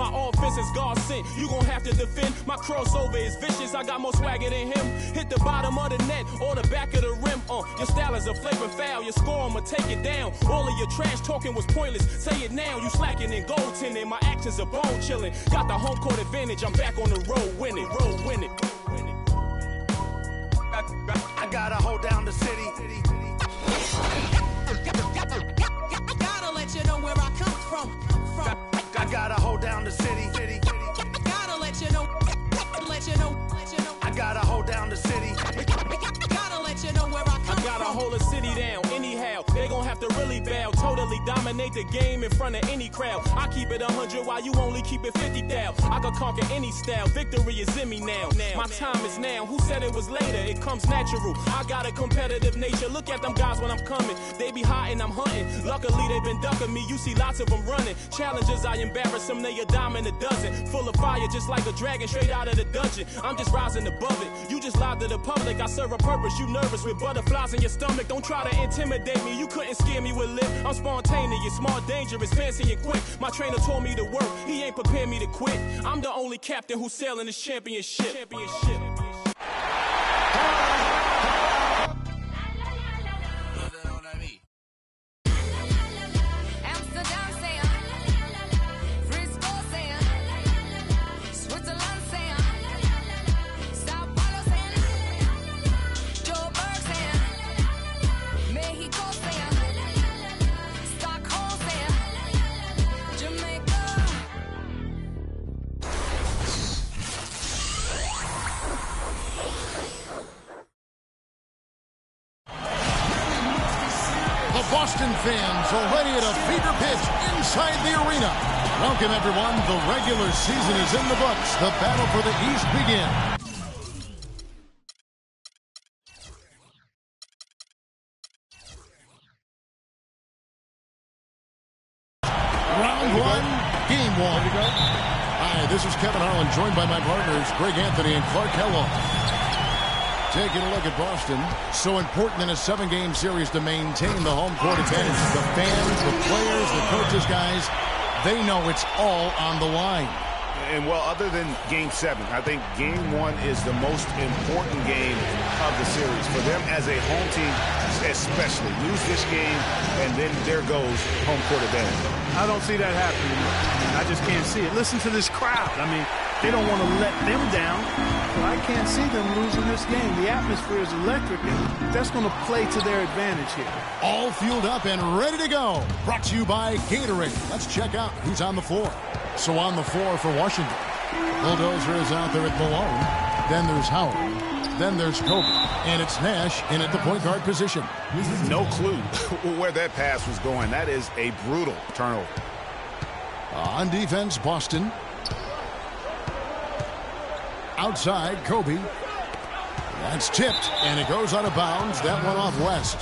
My offense is God sent. You gon' have to defend. My crossover is vicious. I got more swagger than him. Hit the bottom of the net or the back of the rim. Your style is a flagrant foul. Your score, I'ma take it down. All of your trash talking was pointless. Say it now. You slacking in goaltending. My actions are bone chilling. Got the home court advantage. I'm back on the road winning. I gotta hold down the city. Gotta let you know where I come from. I gotta hold down the city. Gotta let you know. I gotta hold down the city. Gotta let you know where I come from. I gotta hold a city down anyhow. They gon' have to really bow. Totally dominate the game in front of any crowd. I keep it 100 while you only keep it 50 thou. I can conquer any style. Victory is in me now. My time is now. Who said it was later? It comes natural. I got a competitive nature. Look at them guys when I'm coming. They be hot and I'm hunting. Luckily they been ducking me. You see lots of them running. Challenges I embarrass them. They a dime in a dozen. Full of fire just like a dragon straight out of the dungeon. I'm just rising above it. You just lied to the public. I serve a purpose. You nervous with butterflies in your stomach. Don't try to intimidate me. You couldn't scare me with lip. I'm spontaneous, smart, dangerous, fancy and quick. My trainer told me to work. He ain't prepared me to quit. I'm the only captain who's sailing this championship. Boston fans already at a fever pitch inside the arena. Welcome, everyone. The regular season is in the books. The battle for the East begins. Round one, game one. Hi, this is Kevin Harlan, joined by my partners, Greg Anthony and Clark Kellogg. Taking a look at Boston. So important in a 7-game series to maintain the home court advantage. The fans, the players, the coaches, guys, they know it's all on the line. And, well, other than Game 7, I think Game 1 is the most important game of the series. For them as a home team, especially, lose this game, and then there goes home court advantage. I don't see that happening. I just can't see it. Listen to this crowd. I mean, they don't want to let them down. But I can't see them losing this game. The atmosphere is electric, and that's going to play to their advantage here. All fueled up and ready to go. Brought to you by Gatorade. Let's check out who's on the floor. So on the floor for Washington, Bulldozer is out there at Malone. Then there's Howard. Then there's Kobe. And it's Nash in at the point guard position. No clue where that pass was going. That is a brutal turnover. On defense, Boston. Outside, Kobe. That's tipped, and it goes out of bounds. That one off West.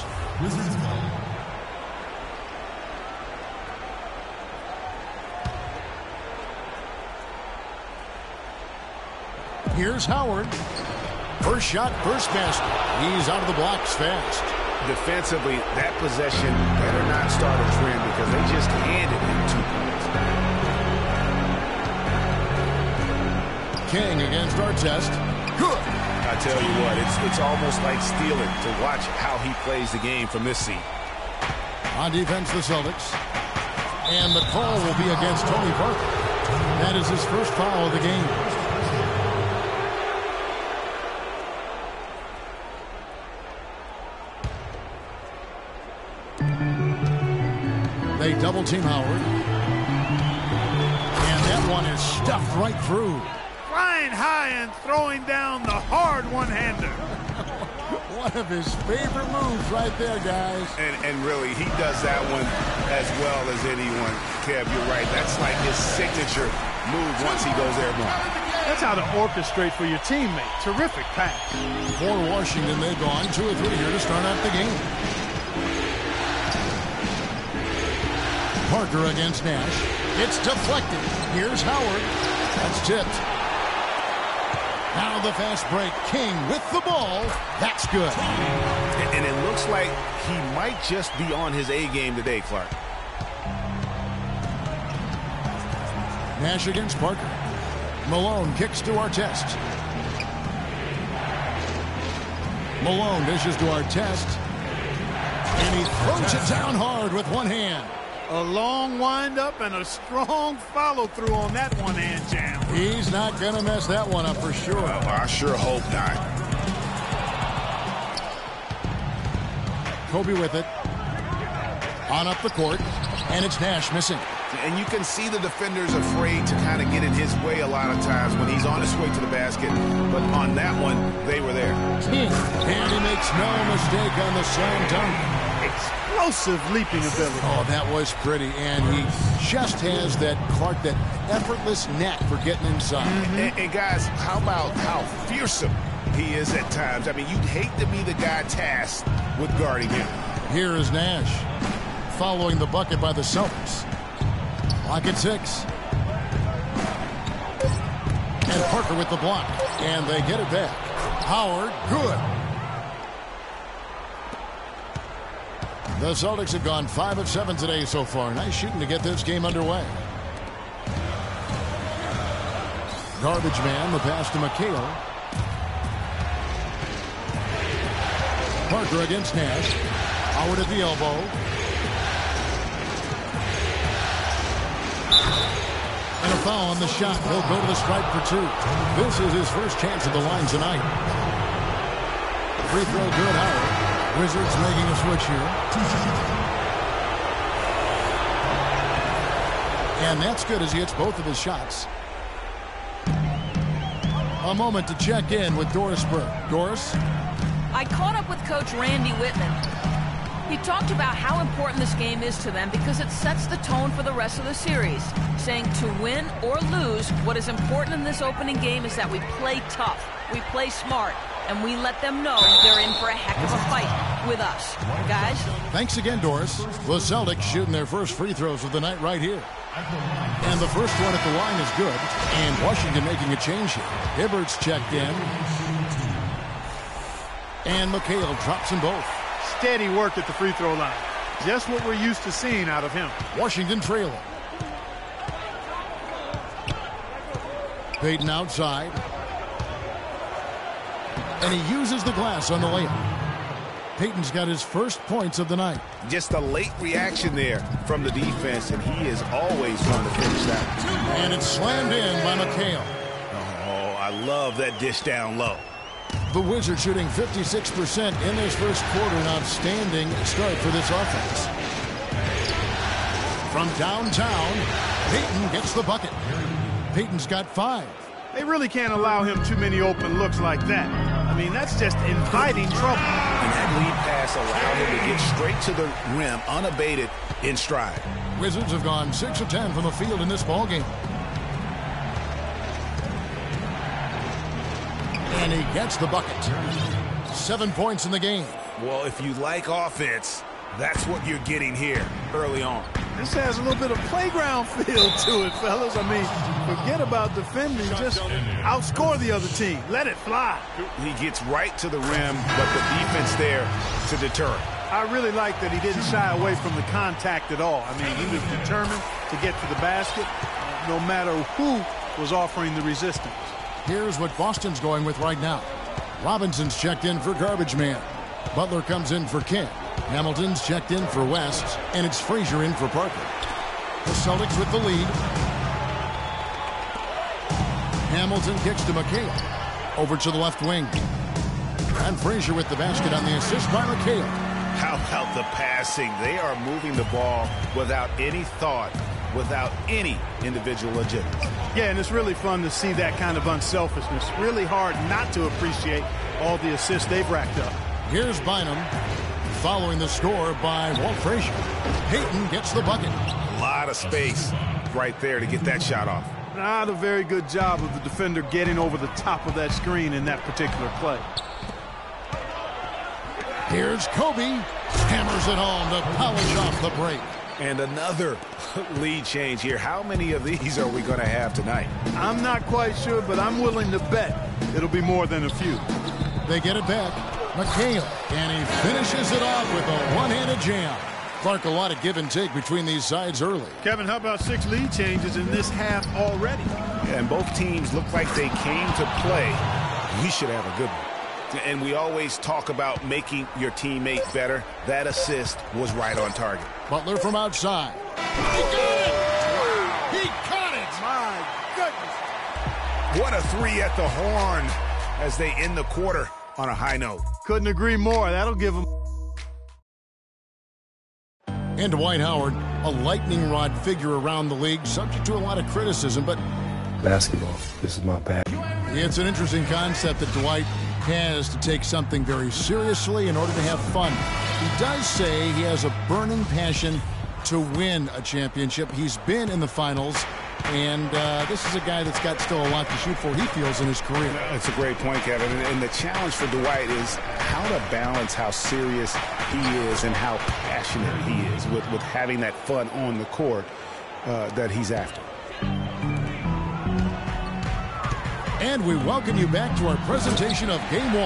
Here's Howard. First shot, first basket. He's out of the blocks fast. Defensively, that possession better not start a trend because they just handed him 2 points. King against Artest. Good. I tell you what, it's almost like stealing to watch how he plays the game from this seat. On defense, the Celtics. And the call will be against Tony Parker. That is his first foul of the game. They double team Howard. And that one is stuffed right through. Flying high and throwing down the hard one-hander. One of his favorite moves right there, guys. And really, he does that one as well as anyone. Kev, you're right. That's like his signature move once he goes airborne. That's how to orchestrate for your teammate. Terrific pass. For Washington, they've gone 2 or 3 here to start out the game. Parker against Nash. It's deflected. Here's Howard. That's tipped. Now the fast break. King with the ball. That's good. And it looks like he might just be on his A game today, Clark. Nash against Parker. Malone kicks to Artest. Malone dishes to Artest. And he throws it down hard with one hand. A long windup and a strong follow-through on that one-hand jam. He's not going to mess that one up for sure. Well, I sure hope not. Kobe with it. On up the court. And it's Nash missing. And you can see the defender's afraid to kind of get in his way a lot of times when he's on his way to the basket. But on that one, they were there. And he makes no mistake on the slam dunk. Explosive leaping ability. Oh, that was pretty. And he just has that effortless knack for getting inside. And guys, how about how fearsome he is at times? I mean, you'd hate to be the guy tasked with guarding him. Here is Nash following the bucket by the Celtics. Block at 6. And Parker with the block. And they get it back. Howard, good. The Celtics have gone 5 of 7 today so far. Nice shooting to get this game underway. Garbage man, the pass to McHale. Parker against Nash. Howard at the elbow. And a foul on the shot. He'll go to the stripe for 2. This is his first chance at the line tonight. Free throw good, Howard. Wizards making a switch here. And that's good as he hits both of his shots. A moment to check in with Doris Burke. Doris? I caught up with Coach Randy Whitman. He talked about how important this game is to them because it sets the tone for the rest of the series, saying to win or lose, what is important in this opening game is that we play tough, we play smart, and we let them know they're in for a heck of a fight with us. Guys? Thanks again, Doris. The Celtics shooting their first free throws of the night right here. And the first one at the line is good. And Washington making a change here. Hibbert's checked in. And McHale drops them both. Steady work at the free throw line. Just what we're used to seeing out of him. Washington trailing. Payton outside. And he uses the glass on the layup. Payton's got his first points of the night. Just a late reaction there from the defense, and he is always going to finish that. And it's slammed in by McHale. Oh, I love that dish down low. The Wizards shooting 56% in this first quarter. An outstanding start for this offense. From downtown, Payton gets the bucket. Payton's got 5. They really can't allow him too many open looks like that. I mean, that's just inviting trouble. And that lead pass allowed him to get straight to the rim, unabated, in stride. Wizards have gone 6 of 10 from the field in this ballgame. And he gets the bucket. 7 points in the game. Well, if you like offense, that's what you're getting here early on. This has a little bit of playground feel to it, fellas. I mean, forget about defending. Just outscore the other team. Let it fly. He gets right to the rim, but the defense there to deter him. I really like that he didn't shy away from the contact at all. I mean, he was determined to get to the basket, no matter who was offering the resistance. Here's what Boston's going with right now. Robinson's checked in for garbage man. Butler comes in for Kent. Hamilton's checked in for West, and it's Frazier in for Parker. The Celtics with the lead. Hamilton kicks to McHale. Over to the left wing. And Frazier with the basket on the assist by McHale. How about the passing? They are moving the ball without any thought, without any individual agenda. Yeah, and it's really fun to see that kind of unselfishness. Really hard not to appreciate all the assists they've racked up. Here's Bynum following the score by Walt Frazier. Payton gets the bucket. A lot of space right there to get that shot off. Not a very good job of the defender getting over the top of that screen in that particular play. Here's Kobe. Hammers it home to polish off the break. And another lead change here. How many of these are we going to have tonight? I'm not quite sure, but I'm willing to bet it'll be more than a few. They get it back. McHale, and he finishes it off with a one-handed jam. Clark, a lot of give and take between these sides early. Kevin, how about 6 lead changes in this half already? Yeah, and both teams look like they came to play. We should have a good one. And we always talk about making your teammate better. That assist was right on target. Butler from outside. He got it! Wow. He caught it! My goodness. What a three at the horn as they end the quarter on a high note. Couldn't agree more. That'll give them. And Dwight Howard, a lightning rod figure around the league, subject to a lot of criticism, but basketball, this is my bag. It's an interesting concept that Dwight has to take something very seriously in order to have fun. He does say he has a burning passion to win a championship. He's been in the finals, and this is a guy that's got still a lot to shoot for, he feels, in his career. That's a great point, Kevin. And the challenge for Dwight is how to balance how serious he is and how passionate he is with having that fun on the court that he's after. And we welcome you back to our presentation of Game 1.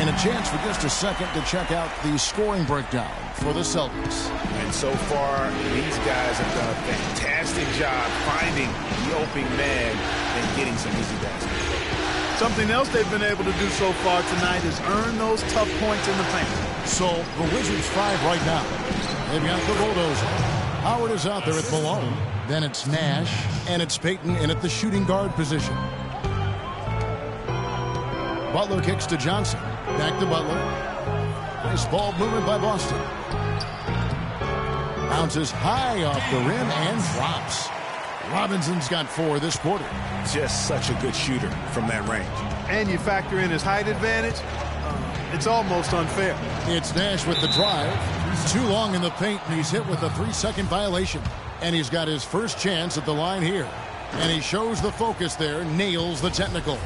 And a chance for just a second to check out the scoring breakdown for the Celtics. And so far, these guys have done a fantastic job finding the opening man and getting some easy baskets. Something else they've been able to do so far tonight is earn those tough points in the paint. So the Wizards 5 right now. They've got the bulldozer. Howard is out there at Malone. Then it's Nash, and it's Payton in at the shooting guard position. Butler kicks to Johnson. Back to Butler. Nice ball movement by Boston. Bounces high off the rim and drops. Robinson's got 4 this quarter. Just such a good shooter from that range. And you factor in his height advantage, it's almost unfair. It's Nash with the drive. He's too long in the paint, and he's hit with a 3-second violation. And he's got his first chance at the line here. And he shows the focus there, nails the technical.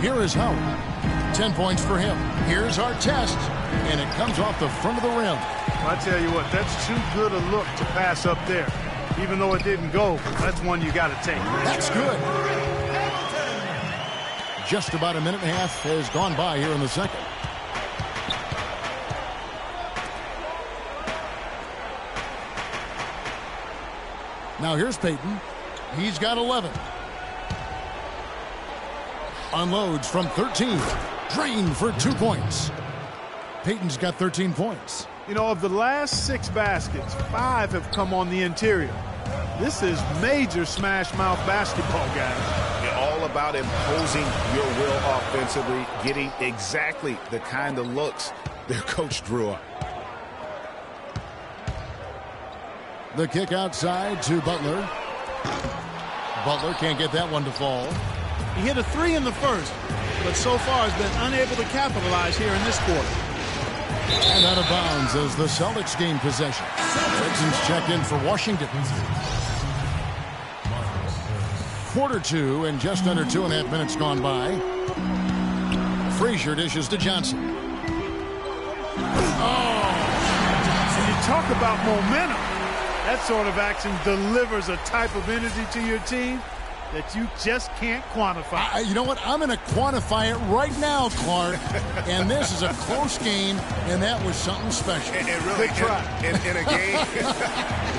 Here is Howard. 10 points for him. Here's our test. And it comes off the front of the rim. I tell you what, that's too good a look to pass up there. Even though it didn't go, that's one you got to take. That's good. Just about a minute and a half has gone by here in the second. Now here's Payton. He's got 11. Unloads from 13. Drained for 2 points. Payton's got 13 points. You know, of the last 6 baskets, 5 have come on the interior. This is major smash mouth basketball, guys. You're all about imposing your will offensively, getting exactly the kind of looks their coach drew up. The kick outside to Butler. Butler can't get that one to fall. He hit a 3 in the first, but so far has been unable to capitalize here in this quarter. And out of bounds as the Celtics gain possession. Texans check in for Washington. Quarter 2 and just under 2.5 minutes gone by. Frazier dishes to Johnson. Oh! And you talk about momentum. That sort of action delivers a type of energy to your team that you just can't quantify. You know what? I'm going to quantify it right now, Clark. And this is a close game, and that was something special. And really, in a game,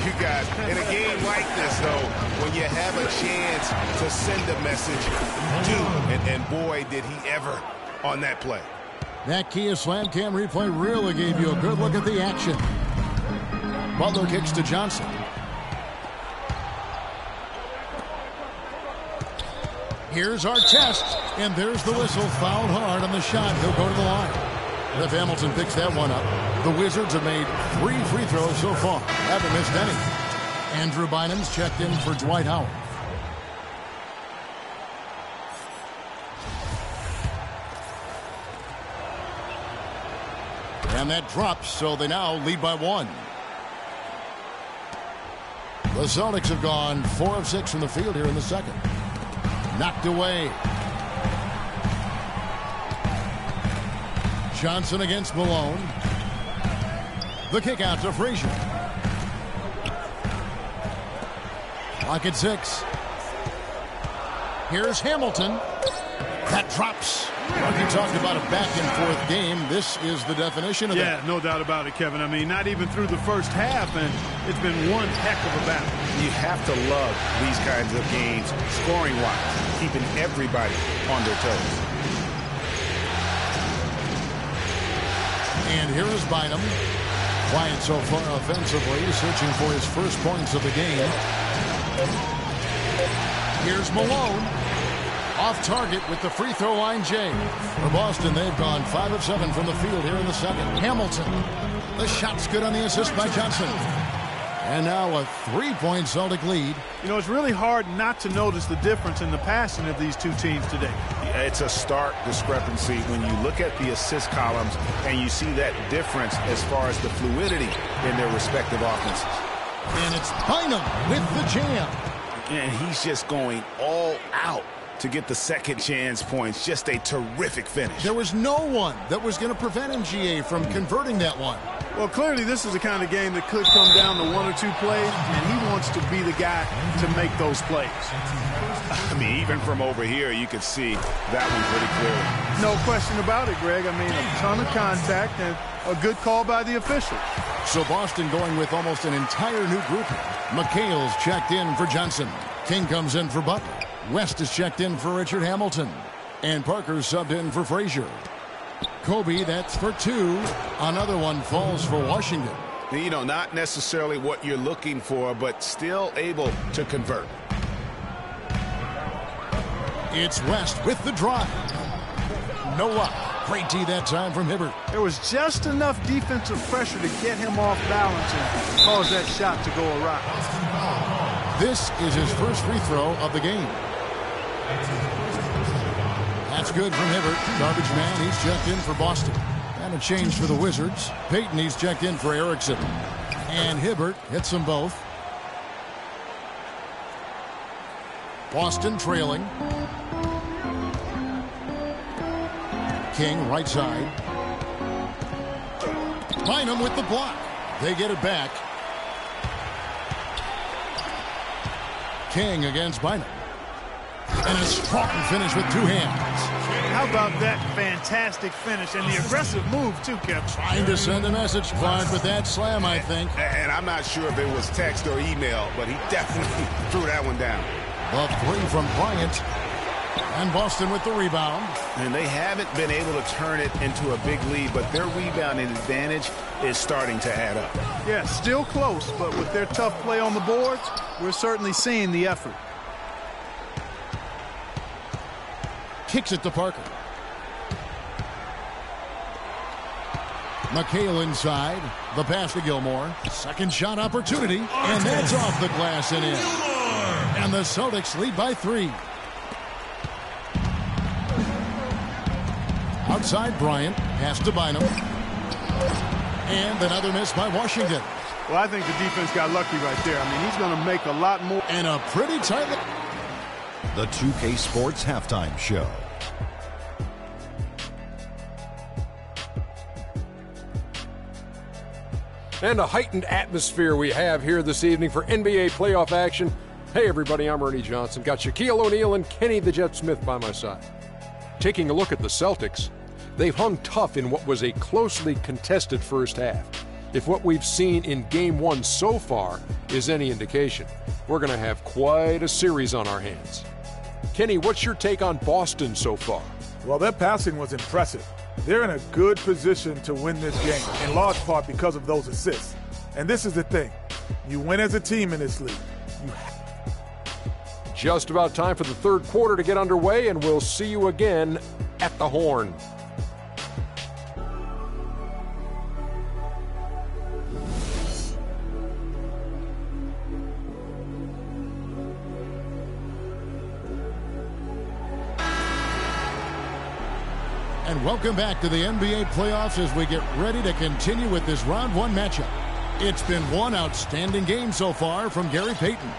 you guys, in a game like this, though, when you have a chance to send a message, do. And boy, did he ever on that play. That Kia Slam Cam replay really gave you a good look at the action. Butler kicks to Johnson. Here's our test, and there's the whistle. Fouled hard on the shot. He'll go to the line. If Hamilton picks that one up, the Wizards have made 3 free throws so far. Haven't missed any. Andrew Bynum's checked in for Dwight Howard. And that drops, so they now lead by 1. The Celtics have gone 4 of 6 from the field here in the second. Knocked away. Johnson against Malone. The kick out to Frazier. Clock at 6. Here's Hamilton. That drops. Well, you talked about a back-and-forth game. This is the definition of that. Yeah, no doubt about it, Kevin. I mean, not even through the first half, and it's been one heck of a battle. You have to love these kinds of games, scoring-wise, keeping everybody on their toes. And here is Bynum. Quiet so far offensively, searching for his first points of the game. Here's Malone. Off target with the free throw line, Jay. For Boston, they've gone 5 of 7 from the field here in the second. Hamilton. The shot's good on the assist by Johnson. And now a 3-point Celtic lead. You know, it's really hard not to notice the difference in the passing of these two teams today. It's a stark discrepancy when you look at the assist columns and you see that difference as far as the fluidity in their respective offenses. And it's Bynum with the jam. And he's just going all out to get the second chance points. Just a terrific finish. There was no one that was going to prevent MGA from converting that one. Well, clearly this is the kind of game that could come down to 1 or 2 plays, and he wants to be the guy to make those plays. I mean, even from over here, you could see that one pretty clearly. No question about it, Greg. I mean, a ton of contact and a good call by the official. So Boston going with almost an entire new grouping. McHale's checked in for Johnson. King comes in for Butler. West is checked in for Richard Hamilton. And Parker's subbed in for Frazier. Kobe, that's for 2. Another one falls for Washington. You know, not necessarily what you're looking for, but still able to convert. It's West with the drive. No luck. Great D that time from Hibbert. There was just enough defensive pressure to get him off balance and cause that shot to go awry. This is his first free throw of the game. That's good from Hibbert. Garbage man, he's checked in for Boston. And a change for the Wizards. Payton, he's checked in for Erickson. And Hibbert hits them both. Boston trailing. King, right side. Bynum with the block. They get it back. King against Bynum. And a strong finish with 2 hands. How about that fantastic finish and the aggressive move, too, Kevin? Trying to send a message, Clark, with that slam, I think. And I'm not sure if it was text or email, but he definitely threw that one down. The 3 from Bryant. And Boston with the rebound. And they haven't been able to turn it into a big lead, but their rebounding advantage is starting to add up. Yeah, still close, but with their tough play on the boards, we're certainly seeing the effort. Kicks it to Parker. McHale inside. The pass to Gilmore. Second shot opportunity. And that's off the glass and in. And the Celtics lead by 3. Outside Bryant. Pass to Bynum. And another miss by Washington. Well, I think the defense got lucky right there. I mean, he's going to make a lot more. And a pretty tight. The 2K Sports Halftime Show. And a heightened atmosphere we have here this evening for NBA playoff action. Hey everybody, I'm Ernie Johnson. Got Shaquille O'Neal and Kenny the Jet Smith by my side. Taking a look at the Celtics, they've hung tough in what was a closely contested first half. If what we've seen in Game 1 so far is any indication, we're going to have quite a series on our hands. Kenny, what's your take on Boston so far? Well, their passing was impressive. They're in a good position to win this game, in large part because of those assists. And this is the thing. You win as a team in this league. Just about time for the third quarter to get underway, and we'll see you again at the Horn. And welcome back to the NBA playoffs as we get ready to continue with this round 1 matchup. It's been one outstanding game so far from Gary Payton.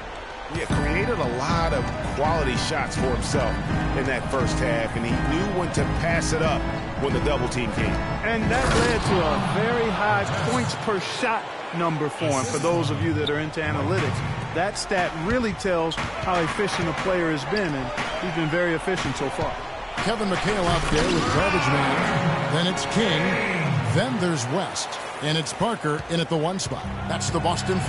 Yeah, created a lot of quality shots for himself in that first half, and he knew when to pass it up when the double team came. And that led to a very high points per shot number for him. For those of you that are into analytics, that stat really tells how efficient a player has been, and he's been very efficient so far. Kevin McHale out there with garbage man. Then it's King. Then there's West. And it's Parker in at the 1 spot. That's the Boston 5.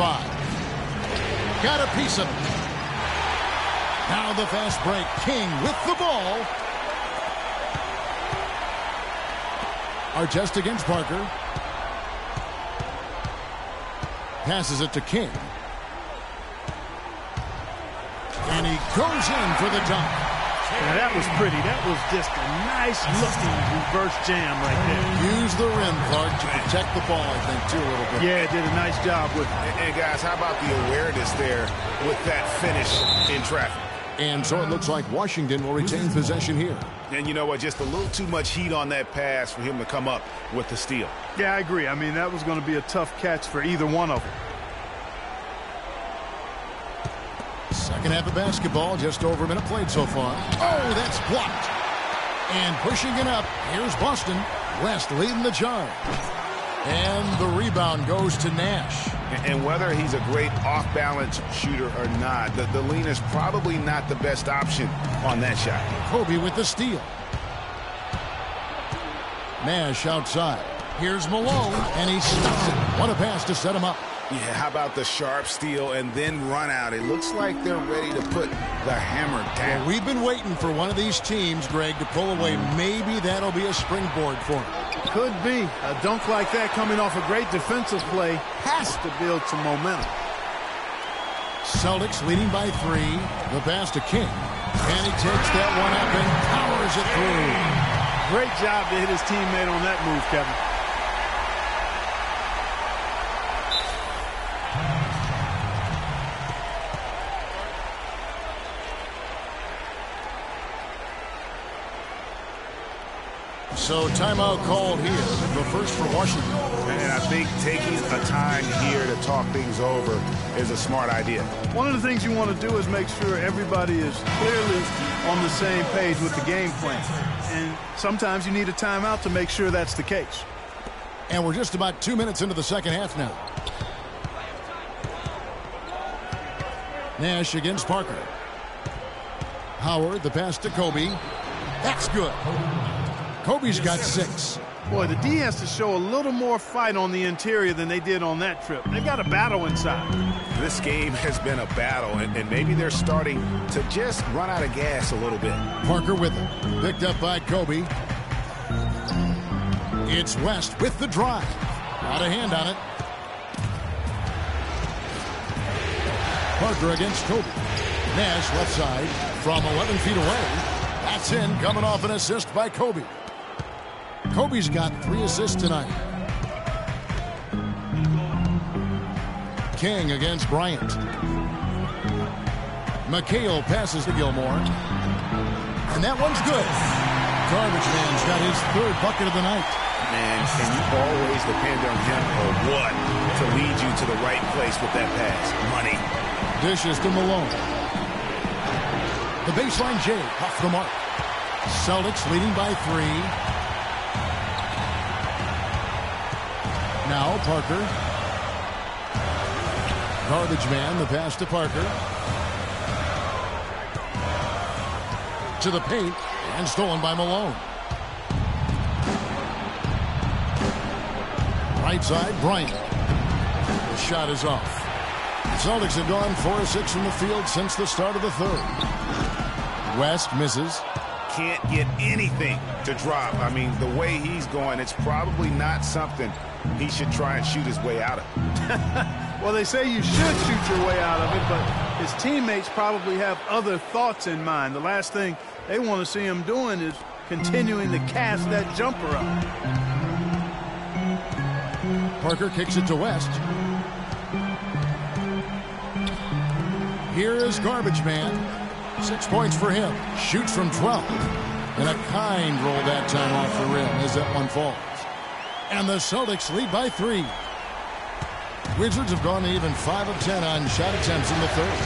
Got a piece of it. Now the fast break. King with the ball. Artest against Parker. Passes it to King. And he goes in for the dunk. Now that was pretty. That was just a nice-looking reverse jam right there. Use the rim, Clark, to protect the ball, I think, too, a little bit. Yeah, did a nice job with it. And guys, how about the awareness there with that finish in traffic? And so it looks like Washington will retain possession here. And you know what? Just a little too much heat on that pass for him to come up with the steal. Yeah, I agree. I mean, that was going to be a tough catch for either one of them. Second half of basketball, just over a minute played so far. Oh, that's blocked. And pushing it up, here's Boston. West leading the charge. And the rebound goes to Nash. And whether he's a great off-balance shooter or not, the lean is probably not the best option on that shot. Kobe with the steal. Nash outside. Here's Malone, and he stops it. What a pass to set him up. Yeah, how about the sharp steal and then run out? It looks like they're ready to put the hammer down. Well, we've been waiting for one of these teams, Greg, to pull away. Maybe that'll be a springboard for them. Could be. A dunk like that coming off a great defensive play has to build some momentum. Celtics leading by 3. The pass to King. And he takes that one up and powers it through. Great job to hit his teammate on that move, Kevin. So timeout called here, the first for Washington. And I think taking a time here to talk things over is a smart idea. One of the things you want to do is make sure everybody is clearly on the same page with the game plan. And sometimes you need a timeout to make sure that's the case. And we're just about 2 minutes into the second half now. Nash against Parker. Howard, the pass to Kobe. That's good. Kobe's got 6. Boy, the D has to show a little more fight on the interior than they did on that trip. They've got a battle inside. This game has been a battle, and maybe they're starting to just run out of gas a little bit. Parker with it. Picked up by Kobe. It's West with the drive. Not a hand on it. Parker against Kobe. Nash left side from 11 feet away. That's in, coming off an assist by Kobe. Kobe's got 3 assists tonight. King against Bryant. McHale passes to Gilmore. And that one's good. Garbage man's got his 3rd bucket of the night. Man, can you always depend on him or what to lead you to the right place with that pass? Money. Dishes to Malone. The baseline J off the mark. Celtics leading by 3. Now Parker. Garbage man, the pass to Parker. To the paint, and stolen by Malone. Right side, Bryant. The shot is off. The Celtics have gone 4 of 6 from the field since the start of the 3rd. West misses. Can't get anything to drop. I mean, the way he's going, it's probably not something he should try and shoot his way out of. Well, they say you should shoot your way out of it, but his teammates probably have other thoughts in mind. The last thing they want to see him doing is continuing to cast that jumper up. Parker kicks it to West. Here is Garbage Man. 6 points for him. Shoots from 12. And a kind roll that time off the rim as that one falls. And the Celtics lead by 3. Wizards have gone to even 5 of 10 on shot attempts in the 3rd.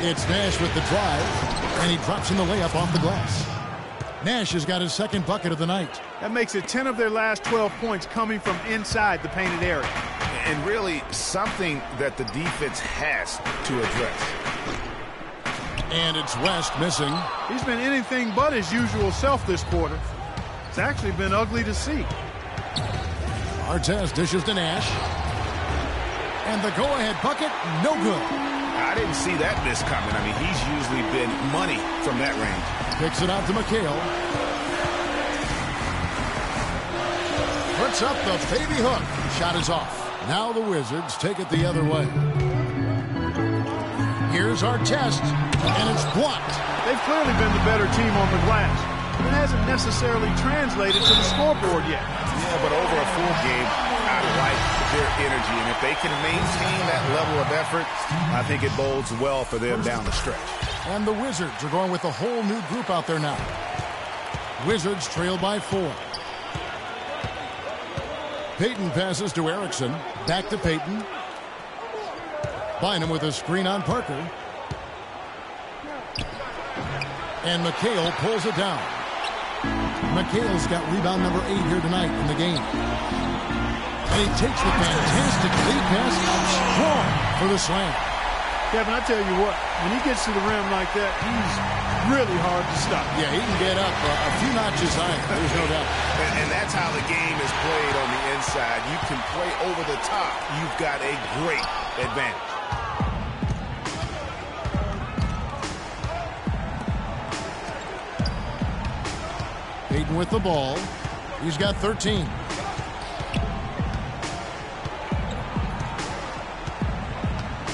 It's Nash with the drive, and he drops in the layup off the glass. Nash has got his second bucket of the night. That makes it 10 of their last 12 points coming from inside the painted area. And really something that the defense has to address. And it's West missing. He's been anything but his usual self this quarter. It's actually been ugly to see. Artest dishes to Nash. And the go-ahead bucket, no good. I didn't see that miss coming. I mean, he's usually been money from that range. Picks it out to McHale. Puts up the baby hook. Shot is off. Now the Wizards take it the other way. Here's Artest, and it's blocked. They've clearly been the better team on the glass. It hasn't necessarily translated to the scoreboard yet. Yeah, but over a full game, I like their energy. And if they can maintain that level of effort, I think it bodes well for them down the stretch. And the Wizards are going with a whole new group out there now. Wizards trail by 4. Payton passes to Erickson. Back to Payton. Bynum with a screen on Parker. And McHale pulls it down. McHale's got rebound number 8 here tonight in the game. And he takes the fantastic lead pass out strong for the slam. Kevin, I tell you what, when he gets to the rim like that, he's really hard to stop. Yeah, he can get up a few notches higher. There's no doubt. And that's how the game is played on the inside. You can play over the top. You've got a great advantage. Payton with the ball. He's got 13.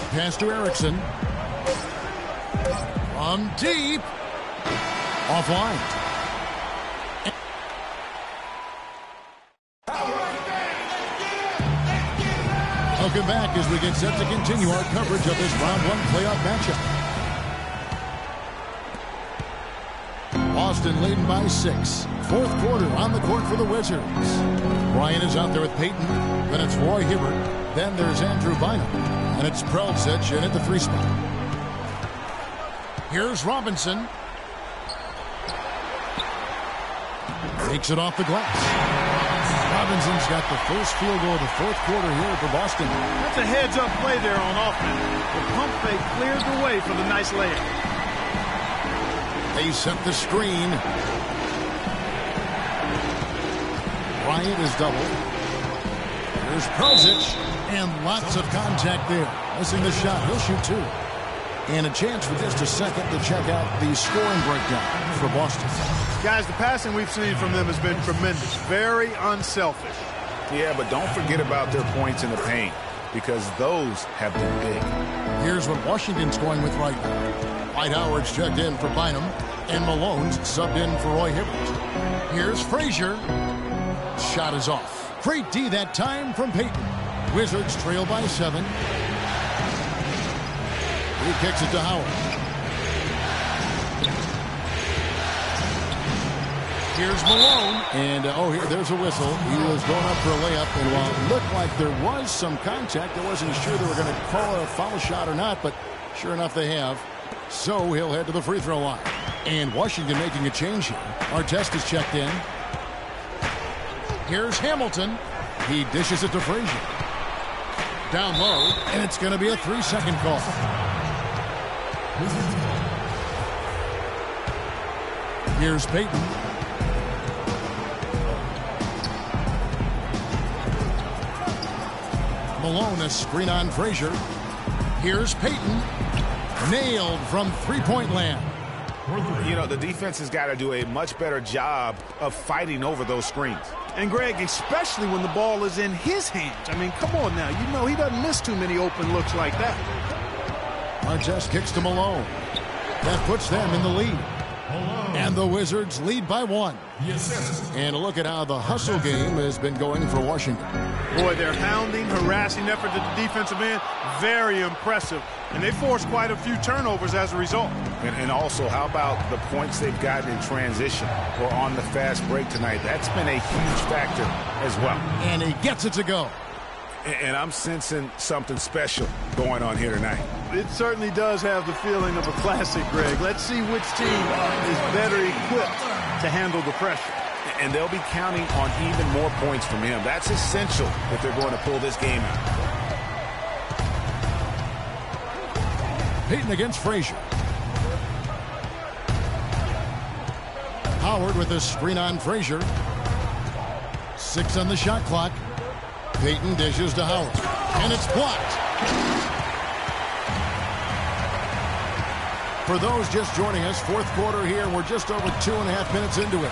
Pass to Erickson. From deep. Offline. Welcome back as we get set to continue our coverage of this round 1 playoff matchup. Boston leading by 6. Fourth quarter on the court for the Wizards. Bryant is out there with Payton. Then it's Roy Hibbert. Then there's Andrew Bynum. And it's Prelzic in at the 3 spot. Here's Robinson. Takes it off the glass. Robinson's got the first field goal of the fourth quarter here for Boston. That's a heads-up play there on offense. The pump fake clears the way for the nice layup. They set the screen. Bryant is doubled. There's Prelzic. And lots of contact there. Missing the shot. He'll shoot 2. And a chance for just a second to check out the scoring breakdown for Boston. Guys, the passing we've seen from them has been tremendous. Very unselfish. Yeah, but don't forget about their points in the paint, because those have been big. Here's what Washington's going with right now. Dwight Howard's checked in for Bynum, and Malone's subbed in for Roy Hibbert. Here's Frazier. Shot is off. Great D that time from Payton. Wizards trail by 7. He kicks it to Howard. Here's Malone. And, there's a whistle. He was going up for a layup. And while it looked like there was some contact, I wasn't sure they were going to call a foul shot or not. But sure enough, they have. So he'll head to the free throw line. And Washington making a change here. Artest is checked in. Here's Hamilton. He dishes it to Frazier. Down low, and it's going to be a 3-second call. Here's Payton. Malone, a screen on Frazier. Here's Payton. Nailed from three-point land. You know, the defense has got to do a much better job of fighting over those screens. And, Greg, especially when the ball is in his hands. I mean, come on now. You know he doesn't miss too many open looks like that. Artest kicks to Malone. That puts them in the lead. And the Wizards lead by 1. Yes. And a look at how the hustle game has been going for Washington. Boy, their hounding, harassing effort at the defensive end, very impressive. And they forced quite a few turnovers as a result. And also, how about the points they've gotten in transition or on the fast break tonight? That's been a huge factor as well. And he gets it to go. And I'm sensing something special going on here tonight. It certainly does have the feeling of a classic, Greg. Let's see which team is better equipped to handle the pressure. And they'll be counting on even more points from him. That's essential if they're going to pull this game out. Peyton against Frazier. Howard with a screen on Frazier. 6 on the shot clock. Peyton dishes to Howard. And it's blocked. For those just joining us, fourth quarter here. We're just over 2.5 minutes into it.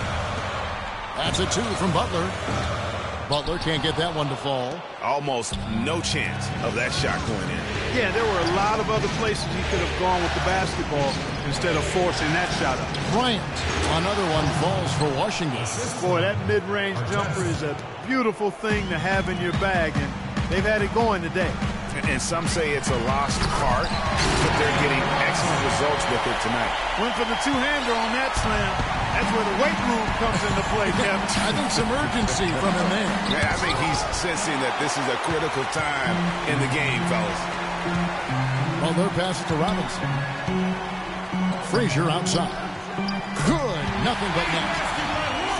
That's a 2 from Butler. Butler can't get that one to fall. Almost no chance of that shot going in. Yeah, there were a lot of other places he could have gone with the basketball instead of forcing that shot up. Bryant, another one falls for Washington. Boy, that mid-range jumper is a beautiful thing to have in your bag, and they've had it going today. And some say it's a lost art, but they're getting excellent results with it tonight. Went for the two-hander on that slam. That's where the weight room comes into play, Kevin. I think some urgency from him there. Yeah, I think he's sensing that this is a critical time in the game, fellas. Butler passes to Robinson. Frazier outside. Good. Nothing but net.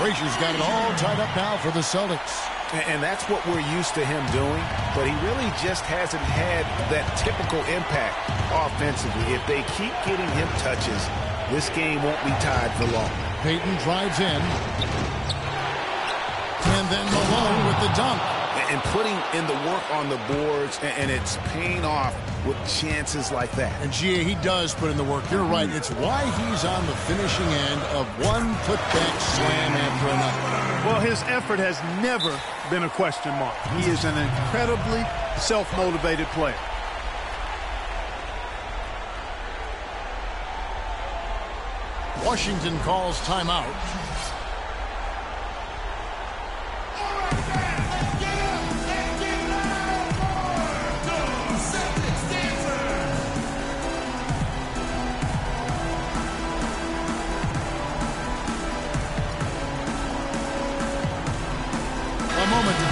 Frazier's got it all tied up now for the Celtics. And that's what we're used to him doing, but he really just hasn't had that typical impact offensively. If they keep getting him touches, this game won't be tied for long. Peyton drives in. And then Malone with the dunk. And putting in the work on the boards, and it's paying off with chances like that. And G.A., he does put in the work. You're right. It's why he's on the finishing end of one putback slam after another. Well, his effort has never been a question mark. He is an incredibly self-motivated player. Washington calls timeout.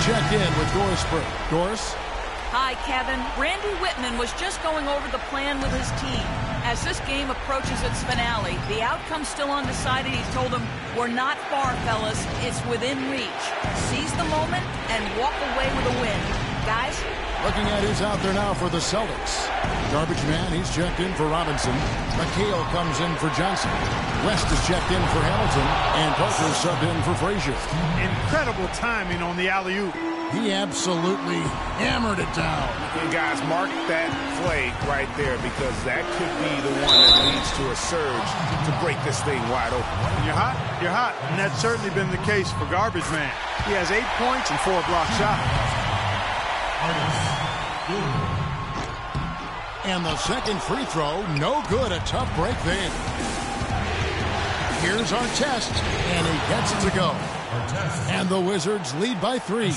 Check in with Doris Burke. Doris? Hi, Kevin. Randy Whitman was just going over the plan with his team. As this game approaches its finale, the outcome's still undecided. He told them, we're not far, fellas. It's within reach. Seize the moment and walk away with a win. Guys? Looking at who's out there now for the Celtics. Garbage man, he's checked in for Robinson. McHale comes in for Johnson. West is checked in for Hamilton. And Parker subbed in for Frazier. Incredible timing on the alley-oop. He absolutely hammered it down. And guys, mark that play right there, because that could be the one that leads to a surge to break this thing wide open. When you're hot, you're hot. And that's certainly been the case for Garbage Man. He has 8 points and 4 block shots. And the second free throw, no good. A tough break there. Here's Artest, and he gets it to go. And the Wizards lead by 3.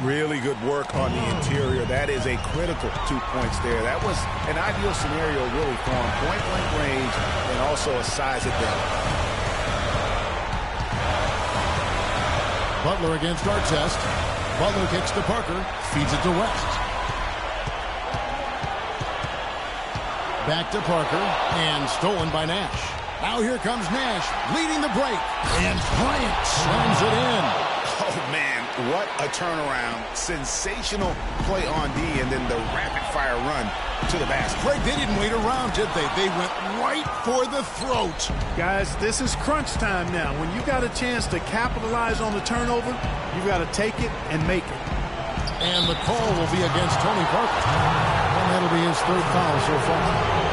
Really good work on the interior. That is a critical 2 points there. That was an ideal scenario, really, for him. Point-blank range and also a size advantage. Butler against Artest. Butler kicks to Parker, feeds it to West. Back to Parker, and stolen by Nash. Now here comes Nash, leading the break, and Bryant slams it in. Oh, man, what a turnaround. Sensational play on D, and then the rapid-fire run to the basket. Greg, they didn't wait around, did they? They went right for the throat. Guys, this is crunch time now. When you got a chance to capitalize on the turnover, you've got to take it and make it. And the call will be against Tony Parker. And that'll be his 3rd foul so far.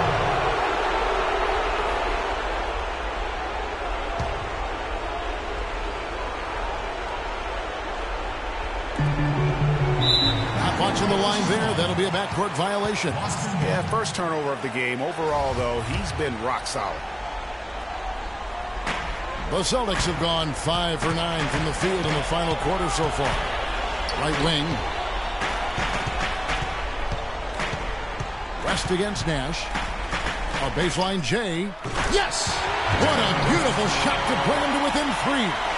Watching the line there, that'll be a backcourt violation. Yeah, first turnover of the game. Overall, though, he's been rock solid. The Celtics have gone 5 for 9 from the field in the final quarter so far. Right wing. West against Nash. A baseline J. Yes! What a beautiful shot to bring him to within 3.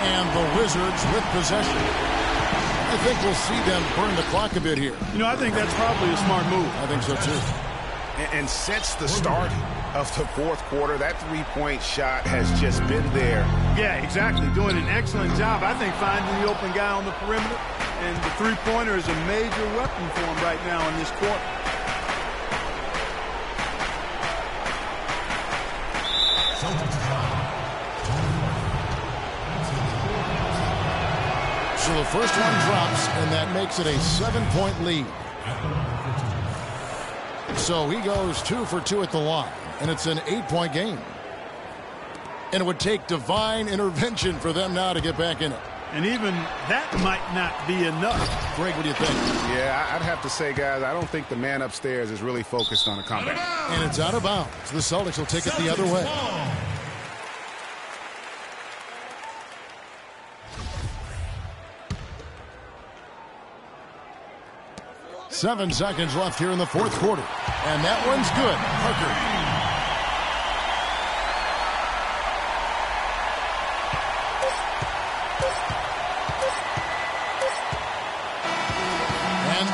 And the Wizards with possession. you think we'll see them burn the clock a bit here? You know, I think that's probably a smart move. I think so, too. And since the start of the fourth quarter, that three-point shot has just been there. Yeah, exactly. Doing an excellent job, I think, finding the open guy on the perimeter. And the three-pointer is a major weapon for him right now in this quarter. So the first one drops, and that makes it a 7-point lead. So he goes 2 for 2 at the line, and it's an 8-point game. And it would take divine intervention for them now to get back in it. And even that might not be enough. Greg, what do you think? Yeah, I'd have to say, guys, I don't think the man upstairs is really focused on the comeback. And it's out of bounds. The Celtics will take it the other way. Seven seconds left here in the fourth quarter. And that one's good. Parker.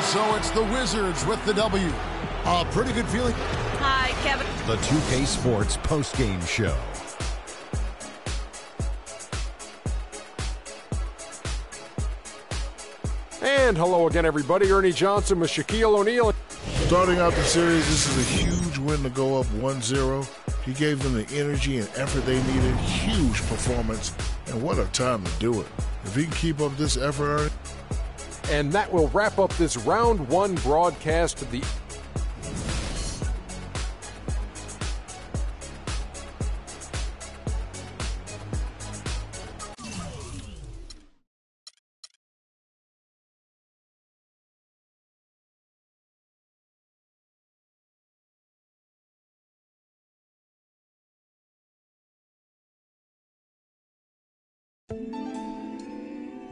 So it's the Wizards with the W. A pretty good feeling. Hi, Kevin. The 2K Sports postgame show. And hello again, everybody. Ernie Johnson with Shaquille O'Neal. Starting out the series, this is a huge win to go up 1-0. He gave them the energy and effort they needed. Huge performance. And what a time to do it. If he can keep up this effort, Ernie. And that will wrap up this round one broadcast of the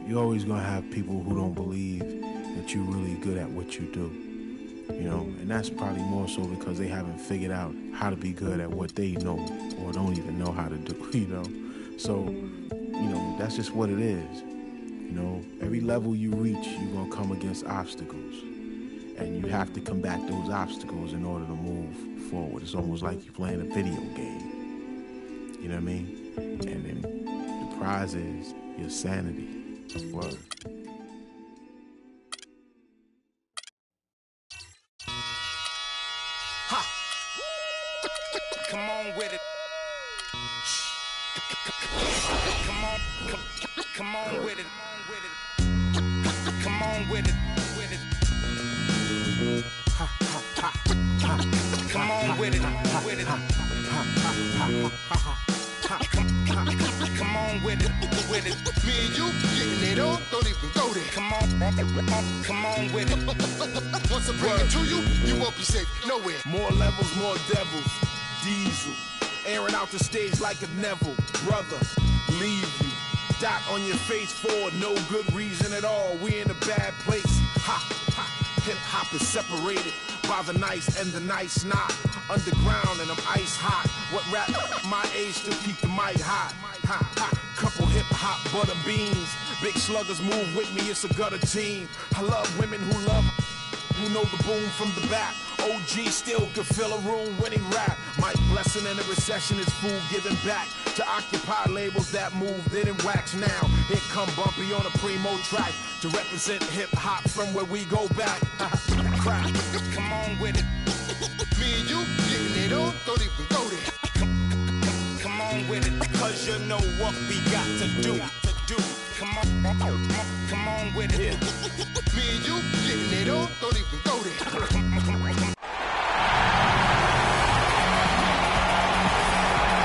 You're always going to have people who don't believe that you're really good at what you do, you know, and that's probably more so because they haven't figured out how to be good at what they know or don't even know how to do, you know. So, you know, that's just what it is. You know, every level you reach, you're going to come against obstacles, and you have to combat those obstacles in order to move forward. It's almost like you're playing a video game, you know what I mean? And then the prize is your sanity. Word. Ha! Come on with it. Come on with it. Come on with it. Ha, ha, ha, ha. Come on with it. With it. Ha, ha, ha, ha, ha. Come on with it, with it. Me and you getting it on, don't even go there. Come on with it. Once I bring it to you, you won't be safe nowhere. More levels, more devils. Diesel, airing out the stage like a Neville. Brother, leave you. Dot on your face for no good reason at all. We in a bad place. Ha, ha. Hip hop is separated by the nice and the nice not. Underground and I'm ice hot. What rap my age still keep the mic hot. Ha, ha. Couple hip hop butter beans. Big sluggers move with me, it's a gutter team. I love women who know the boom from the back. OG still could fill a room when he rap. Mike Blessing in a recession is food giving back to occupy labels that move, didn't wax now. Here come Bumpy on a primo track to represent hip hop from where we go back. Come on with it. Me and you getting it on, don't even go there. Come on with it. Cause you know what we got to do. Come on with it. Me and you getting it on, don't even go there.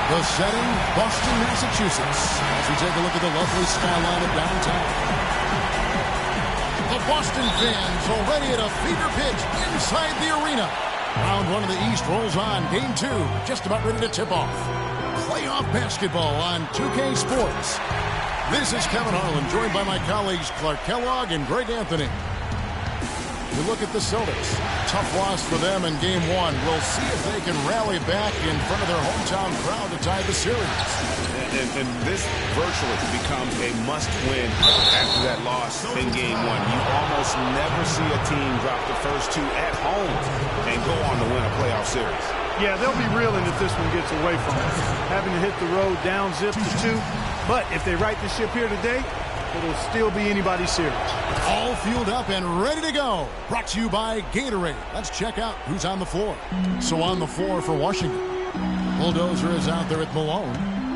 The setting, Boston, Massachusetts. As we take a look at the lovely skyline of downtown. The Boston fans already at a fever pitch inside the arena. Round one of the East rolls on. Game two, just about ready to tip off. Playoff basketball on 2K Sports. This is Kevin Harlan, joined by my colleagues Clark Kellogg and Greg Anthony. You look at the Celtics. Tough loss for them in Game 1. We'll see if they can rally back in front of their hometown crowd to tie the series. And this virtually becomes a must-win after that loss in Game 1. You almost never see a team drop the first two at home and go on to win a playoff series. Yeah, they'll be reeling if this one gets away from them. Having to hit the road down zip to 2. But if they right the ship here today, it'll still be anybody's series. All fueled up and ready to go. Brought to you by Gatorade. Let's check out who's on the floor. So on the floor for Washington, Bulldozer is out there at Malone.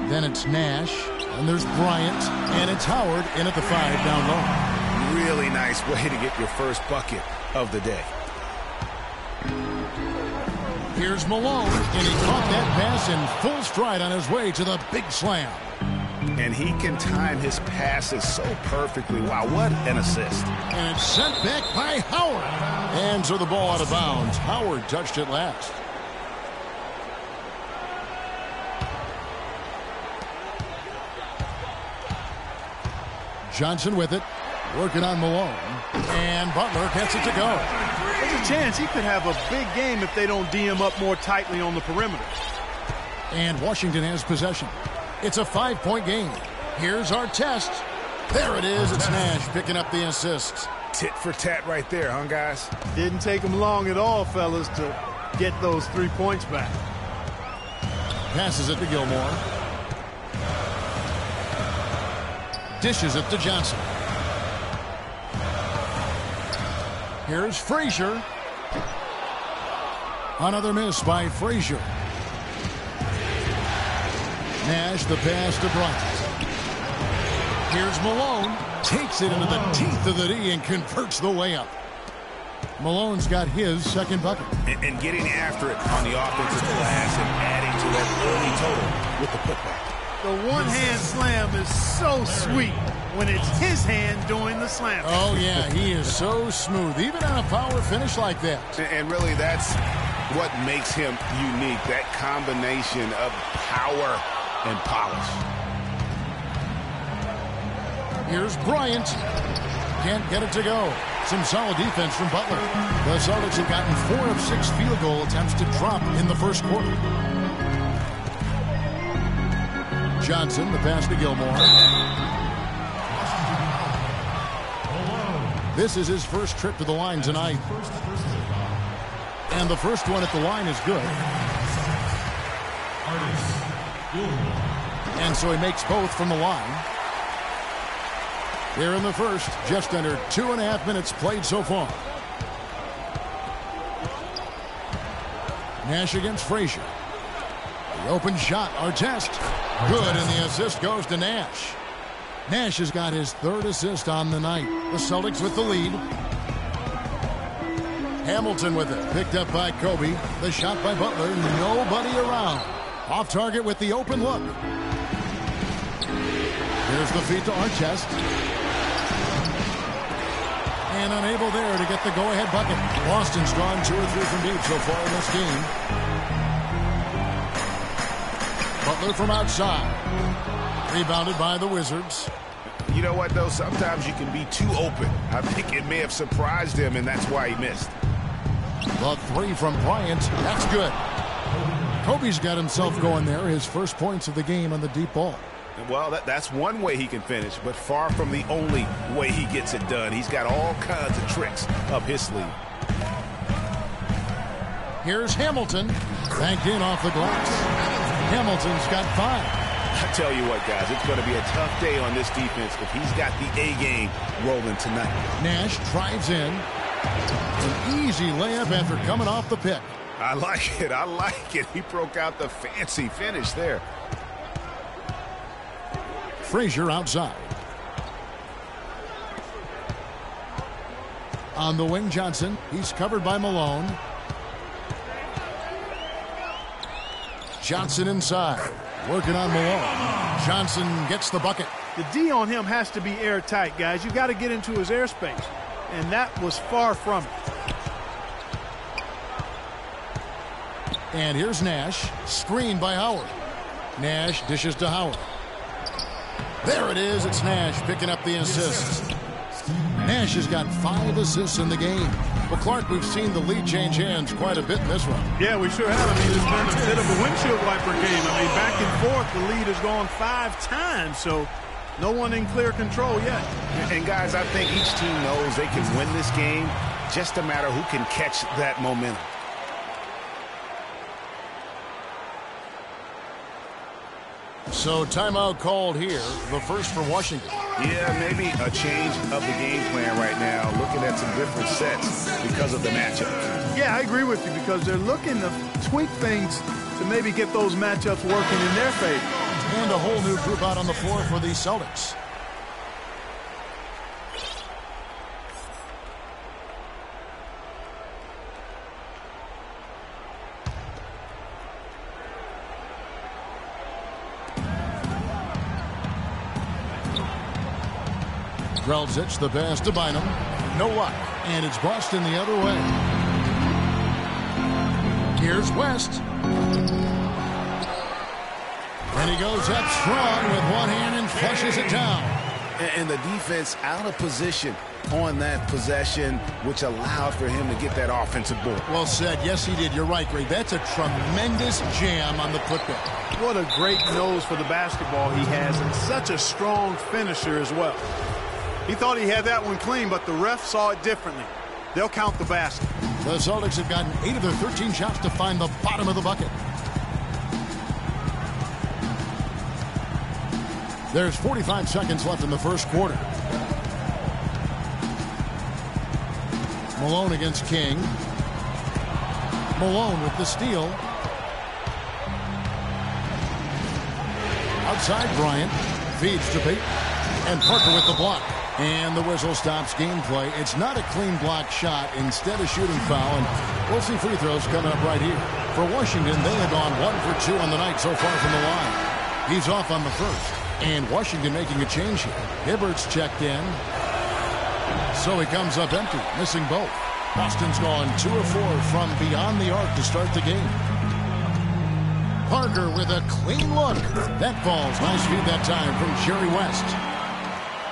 Then it's Nash, and there's Bryant, and it's Howard in at the 5 down low. Really nice way to get your first bucket of the day. Here's Malone, and he caught that pass in full stride on his way to the big slam. And he can time his passes so perfectly. Wow, what an assist. And it's sent back by Howard. And so the ball out of bounds. Howard touched it last. Johnson with it, working on Malone. And Butler gets it to go. There's a chance he could have a big game if they don't D him up more tightly on the perimeter. And Washington has possession. It's a 5-point game. Here's our test. There it is. It's Nash picking up the assist. Tit for tat right there, huh, guys? Didn't take him long at all, fellas, to get those 3 points back. Passes it to Gilmore. Dishes it to Johnson. Here's Frazier. Another miss by Frazier. Nash the pass to Bryant. Here's Malone. Takes it into the teeth of the D and converts the layup. Malone's got his second bucket. And getting after it on the offensive glass and adding to that early total with the putback. The one-hand slam is so sweet when it's his hand doing the slam. Oh, yeah, he is so smooth, even on a power finish like that. And really, that's what makes him unique, that combination of power and polish. Here's Bryant. Can't get it to go. Some solid defense from Butler. The Celtics have gotten 4 of 6 field goal attempts to drop in the first quarter. Johnson, the pass to Gilmore. This is his first trip to the line tonight. And the first one at the line is good. And so he makes both from the line. Here in the first, just under 2.5 minutes played so far. Nash against Frazier. The open shot, Artest. Good, and the assist goes to Nash. Nash has got his 3rd assist on the night. The Celtics with the lead. Hamilton with it, picked up by Kobe. The shot by Butler, nobody around. Off target with the open look. Here's the feed to Artest. And unable there to get the go-ahead bucket. Boston's gone 2 or 3 from deep so far in this game. Butler from outside. Rebounded by the Wizards. You know what, though? Sometimes you can be too open. I think it may have surprised him, and that's why he missed. The 3 from Bryant. That's good. Kobe's got himself going there. His first points of the game on the deep ball. Well, that's one way he can finish, but far from the only way he gets it done. He's got all kinds of tricks up his sleeve. Here's Hamilton. Banked in off the glass. Hamilton's got 5. I tell you what, guys, it's going to be a tough day on this defense if he's got the A game rolling tonight. Nash drives in. An easy layup after coming off the pick. I like it. I like it. He broke out the fancy finish there. Frazier outside. On the wing, Johnson. He's covered by Malone. Johnson inside. Working on Malone. Johnson gets the bucket. The D on him has to be airtight, guys. You got to get into his airspace. And that was far from it. And here's Nash. Screened by Howard. Nash dishes to Howard. There it is. It's Nash picking up the assist. Nash has got 5 assists in the game. Well, Clark, we've seen the lead change hands quite a bit in this one. Yeah, we sure have. I mean, it's been a bit of a windshield wiper game. I mean, back and forth, the lead has gone 5 times, so no one in clear control yet. And, guys, I think each team knows they can win this game, just a matter who can catch that momentum. So timeout called here, the first for Washington. Yeah, maybe a change of the game plan right now, looking at some different sets because of the matchup. Yeah, I agree with you because they're looking to tweak things to maybe get those matchups working in their favor. And a whole new group out on the floor for the Celtics. Grelzic, the pass to Bynum. No luck. And it's Boston the other way. Here's West. And he goes up strong with one hand and flushes it down. And the defense out of position on that possession, which allowed for him to get that offensive board. Well said. Yes, he did. You're right, Greg. That's a tremendous jam on the putback. What a great nose for the basketball he has, and such a strong finisher as well. He thought he had that one clean, but the ref saw it differently. They'll count the basket. The Celtics have gotten 8 of their 13 shots to find the bottom of the bucket. There's 45 seconds left in the first quarter. Malone against King. Malone with the steal. Outside Bryant. Feeds to Peyton. And Parker with the block. And the whistle stops gameplay. It's not a clean block shot. Instead, a shooting foul. And we'll see free throws coming up right here. For Washington, they have gone 1 for 2 on the night so far from the line. He's off on the first. And Washington making a change here. Hibbert's checked in. So he comes up empty, missing both. Boston's gone 2 of 4 from beyond the arc to start the game. Parker with a clean look. That falls. Nice feed that time from Jerry West.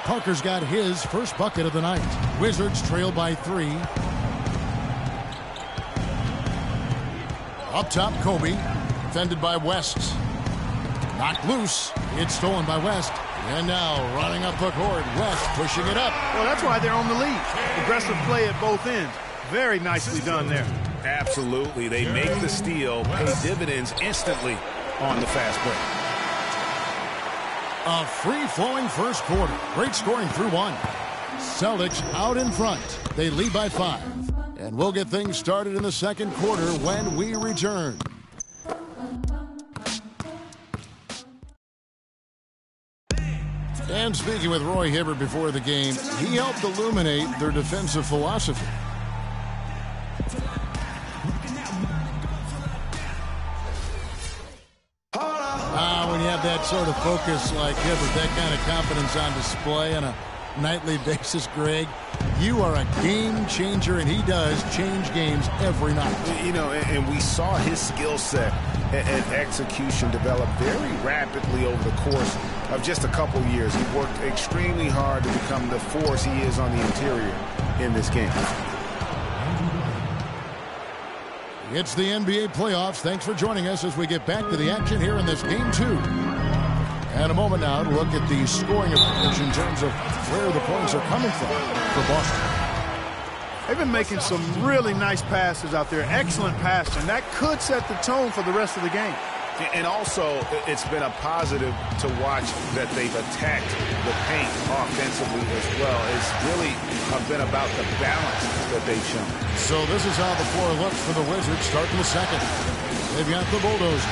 Parker's got his first bucket of the night. Wizards trail by 3. Up top, Kobe. Defended by West. Knocked loose. It's stolen by West. And now running up the court. West pushing it up. Well, that's why they're on the lead. Aggressive play at both ends. Very nicely done there. Absolutely. They make the steal, pay dividends instantly on the fast break. A free-flowing first quarter. Great scoring through 1. Celtics out in front. They lead by 5. And we'll get things started in the second quarter when we return. And speaking with Roy Hibbert before the game, he helped illuminate their defensive philosophy. When you have that sort of focus like Hibbert, that kind of confidence on display on a nightly basis, Greg, you are a game changer, and he does change games every night. You know, and we saw his skill set and execution develop very rapidly over the course of just a couple years. He worked extremely hard to become the force he is on the interior in this game. It's the NBA playoffs. Thanks for joining us as we get back to the action here in this game 2. And a moment now to look at the scoring approach in terms of where the points are coming from for Boston. They've been making some really nice passes out there. Excellent passing. That could set the tone for the rest of the game. And also, it's been a positive to watch that they've attacked the paint offensively as well. It's really been about the balance that they've shown. So this is how the floor looks for the Wizards starting the second. They've got the bulldozer.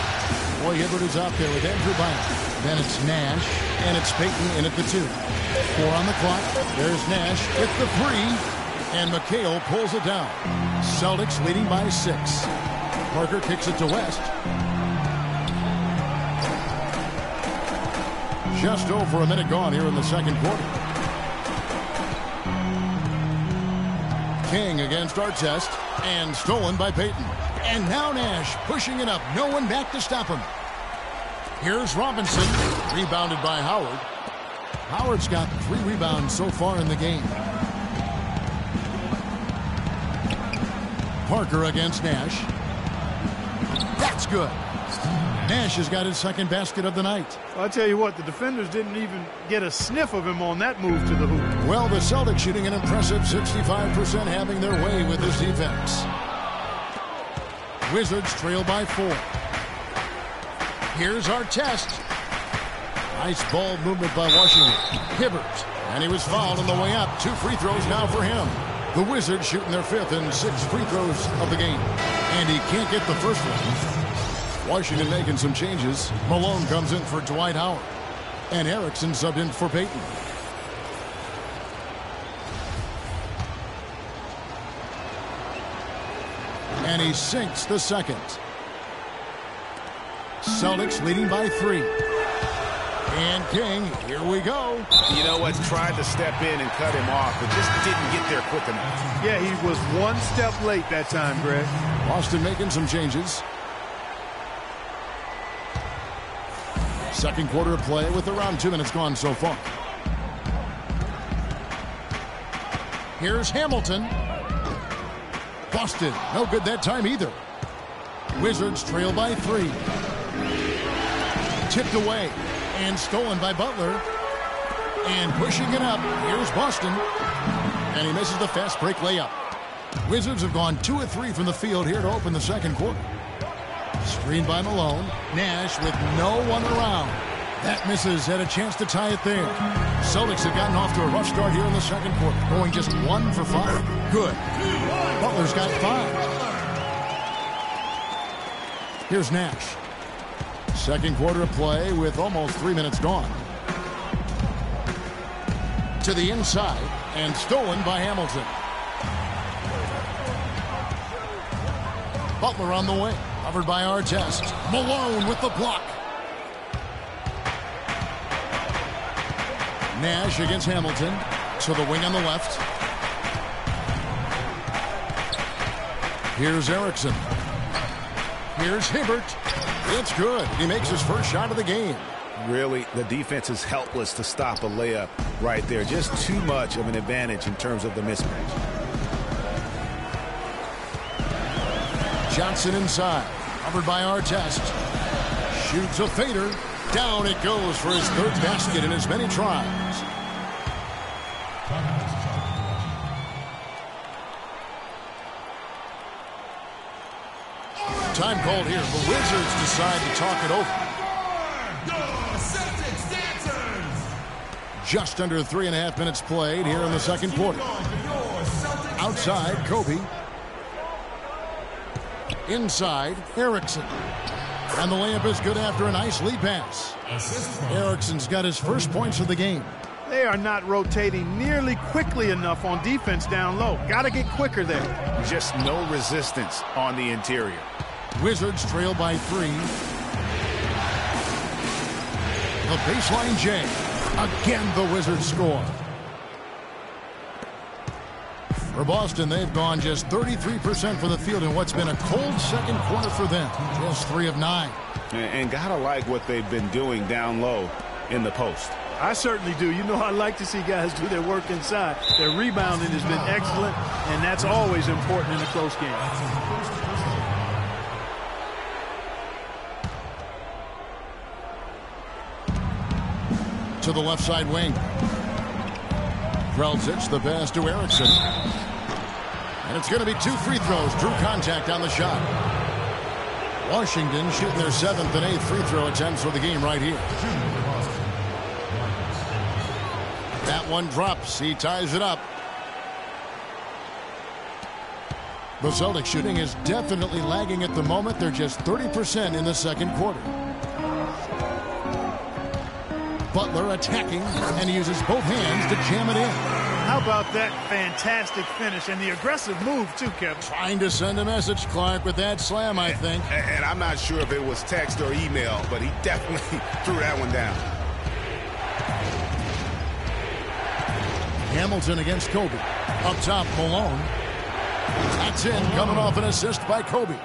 Roy Hibbert is out there with Andrew Bynum. Then it's Nash, and it's Peyton in at the 2. 4 on the clock. There's Nash with the 3, and McHale pulls it down. Celtics leading by 6. Parker kicks it to West. Just over a minute gone here in the second quarter. King against Artest, and stolen by Peyton. And now Nash pushing it up. No one back to stop him. Here's Robinson, rebounded by Howard. Howard's got 3 rebounds so far in the game. Parker against Nash. That's good. Nash has got his second basket of the night. I'll tell you what, the defenders didn't even get a sniff of him on that move to the hoop. Well, the Celtics shooting an impressive 65%, having their way with this defense. Wizards trail by 4. Here's our test. Nice ball movement by Washington. Hibbert, and he was fouled on the way up. 2 free throws now for him. The Wizards shooting their 5th and 6th free throws of the game. And he can't get the first one. Washington making some changes. Malone comes in for Dwight Howard. And Erickson subbed in for Payton. And he sinks the second. Celtics leading by 3. And King, here we go. You know what? Tried to step in and cut him off, but just didn't get there quick enough. Yeah, he was 1 step late that time, Greg. Boston making some changes. Second quarter of play with around 2 minutes gone so far. Here's Hamilton. Boston, no good that time either. Wizards trail by 3. Tipped away and stolen by Butler. And pushing it up, here's Boston. And he misses the fast break layup. Wizards have gone 2 of 3 from the field here to open the second quarter. Screened by Malone. Nash with no one around. That misses. Had a chance to tie it there. Celtics have gotten off to a rough start here in the second quarter. Going just 1 for 5. Good. Butler's got 5. Here's Nash. Second quarter of play with almost 3 minutes gone. To the inside and stolen by Hamilton. Butler on the way. Covered by Artest. Malone with the block. Nash against Hamilton. To the wing on the left. Here's Erickson. Here's Hibbert. It's good. He makes his first shot of the game. Really, the defense is helpless to stop a layup right there. Just too much of an advantage in terms of the mismatch. Johnson inside. Covered by Artest. Shoots a fader. Down it goes for his 3rd basket in as many tries. Time called here. The Wizards decide to talk it over. Just under 3.5 minutes played here in the second quarter. Outside, Kobe. Inside, Erickson. And the layup is good after a nice lead pass. Erickson's got his first points of the game. They are not rotating nearly quickly enough on defense down low. Got to get quicker there. Just no resistance on the interior. Wizards trail by 3. The baseline J. Again, the Wizards score. For Boston, they've gone just 33% for the field in what's been a cold second quarter for them. Just 3 of 9. And gotta like what they've been doing down low in the post. I certainly do. You know, I like to see guys do their work inside. Their rebounding has been excellent, and that's always important in a close game. To the left side wing. Krelzic, the pass to Erickson. And it's going to be 2 free throws. Drew contact on the shot. Washington shooting their 7th and 8th free throw attempts for the game right here. That one drops. He ties it up. The Celtics shooting is definitely lagging at the moment. They're just 30% in the second quarter. Butler attacking, and he uses both hands to jam it in. How about that fantastic finish and the aggressive move, too, Kevin? Trying to send a message, Clark, with that slam, I think. And I'm not sure if it was text or email, but he definitely threw that one down. Hamilton against Kobe. Up top, Malone. That's in, coming off an assist by Kobe.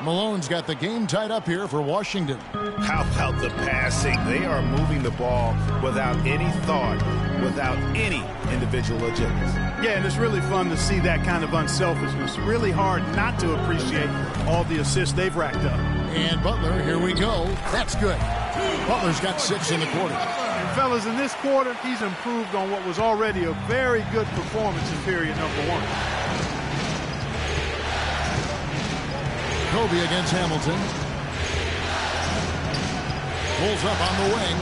Malone's got the game tied up here for Washington. How about the passing? They are moving the ball without any thought, without any individual agility. Yeah, and it's really fun to see that kind of unselfishness. Really hard not to appreciate all the assists they've racked up. And Butler, here we go. That's good. Butler's got 6 in the quarter. And fellas, in this quarter, he's improved on what was already a very good performance in period number 1. Kobe against Hamilton. Pulls up on the wing.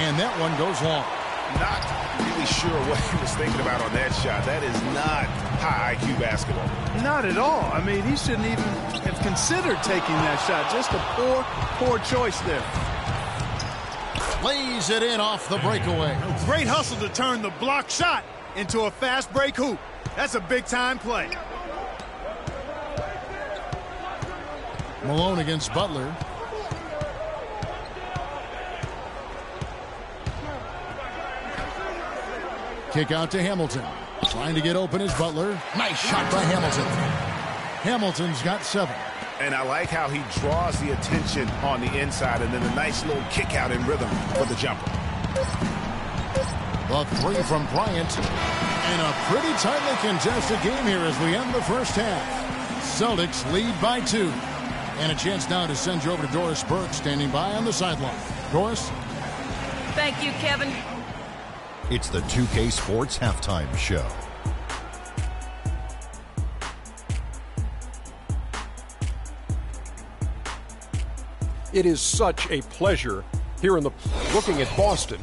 And that one goes long. Not really sure what he was thinking about on that shot. That is not high IQ basketball. Not at all. I mean, he shouldn't even have considered taking that shot. Just a poor choice there. Lays it in off the breakaway. Great hustle to turn the block shot into a fast break hoop. That's a big-time play. Malone against Butler. Kick out to Hamilton. Trying to get open is Butler. Nice shot by Hamilton. Hamilton's got 7. And I like how he draws the attention on the inside and then a nice little kick out in rhythm for the jumper. The 3 from Bryant. And a pretty tightly contested game here as we end the first half. Celtics lead by 2. And a chance now to send you over to Doris Burke standing by on the sideline. Doris? Thank you, Kevin. It's the 2K Sports Halftime Show. It is such a pleasure here looking at Boston.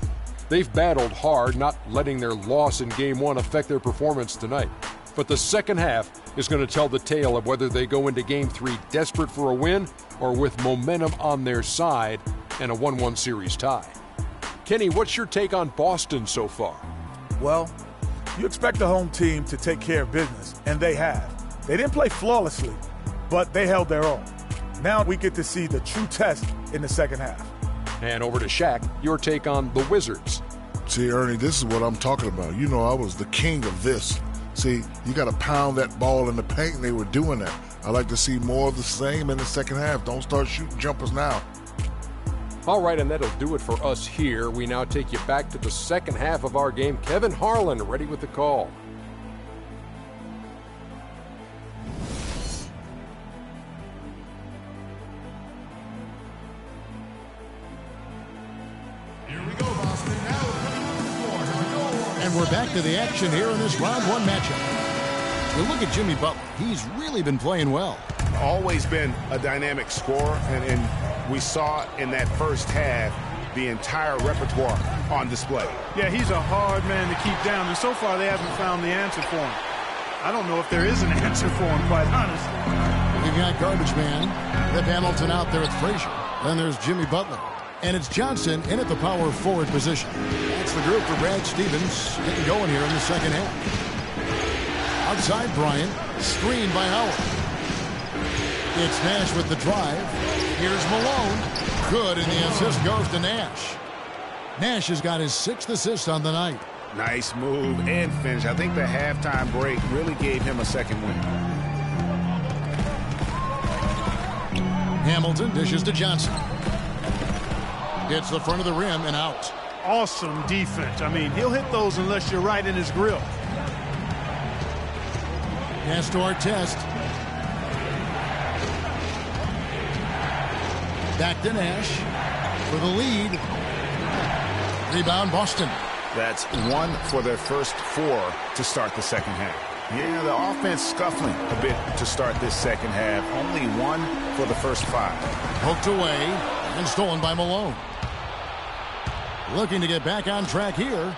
They've battled hard, not letting their loss in Game 1 affect their performance tonight. But the second half is going to tell the tale of whether they go into Game 3 desperate for a win or with momentum on their side and a 1-1 series tie. Kenny, what's your take on Boston so far? Well, you expect the home team to take care of business, and they have. They didn't play flawlessly, but they held their own. Now we get to see the true test in the second half. And over to Shaq, your take on the Wizards. See, Ernie, this is what I'm talking about. You know, I was the king of this. See, you got to pound that ball in the paint, and they were doing that. I like to see more of the same in the second half. Don't start shooting jumpers now. All right, and that'll do it for us here. We now take you back to the second half of our game. Kevin Harlan ready with the call. Here we go, Boston. Now and we're back to the action here in this round 1 matchup. We look at Jimmy Butler. He's really been playing well. Always been a dynamic scorer, and we saw in that first half the entire repertoire on display. Yeah, he's a hard man to keep down, and so far they haven't found the answer for him. I don't know if there is an answer for him, quite honestly. We've got garbage man, Rip Hamilton out there with Frazier. Then there's Jimmy Butler. And it's Johnson in at the power forward position. That's the group for Brad Stevens getting going here in the second half. Outside Bryant, screened by Howard. It's Nash with the drive. Here's Malone. Good, and the assist goes to Nash. Nash has got his 6th assist on the night. Nice move and finish. I think the halftime break really gave him a second win. Hamilton dishes to Johnson. Hits the front of the rim and out. Awesome defense. I mean, he'll hit those unless you're right in his grill. Pass to Artest. Back to Nash for the lead. Rebound Boston. That's 1 for their first 4 to start the second half. Yeah, the offense scuffling a bit to start this second half. Only 1 for the first 5. Poked away and stolen by Malone. Looking to get back on track here.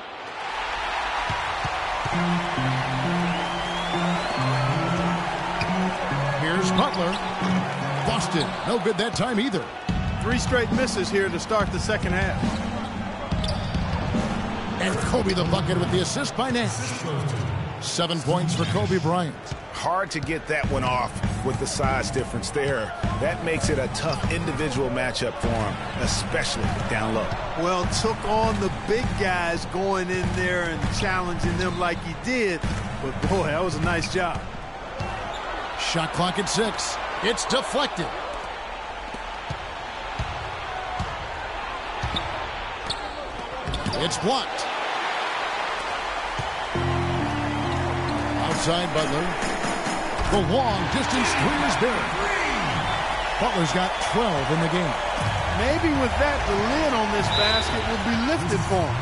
Here's Butler. Boston, no good that time either. 3 straight misses here to start the second half. And Kobe the bucket with the assist by Nash. 7 points for Kobe Bryant. Hard to get that one off with the size difference there. That makes it a tough individual matchup for him, especially down low. Well, took on the big guys going in there and challenging them like he did. But, boy, that was a nice job. Shot clock at 6. It's deflected. It's blocked. inside Butler. The long distance three is good. Butler's got 12 in the game. Maybe with that, the lid on this basket will be lifted for him.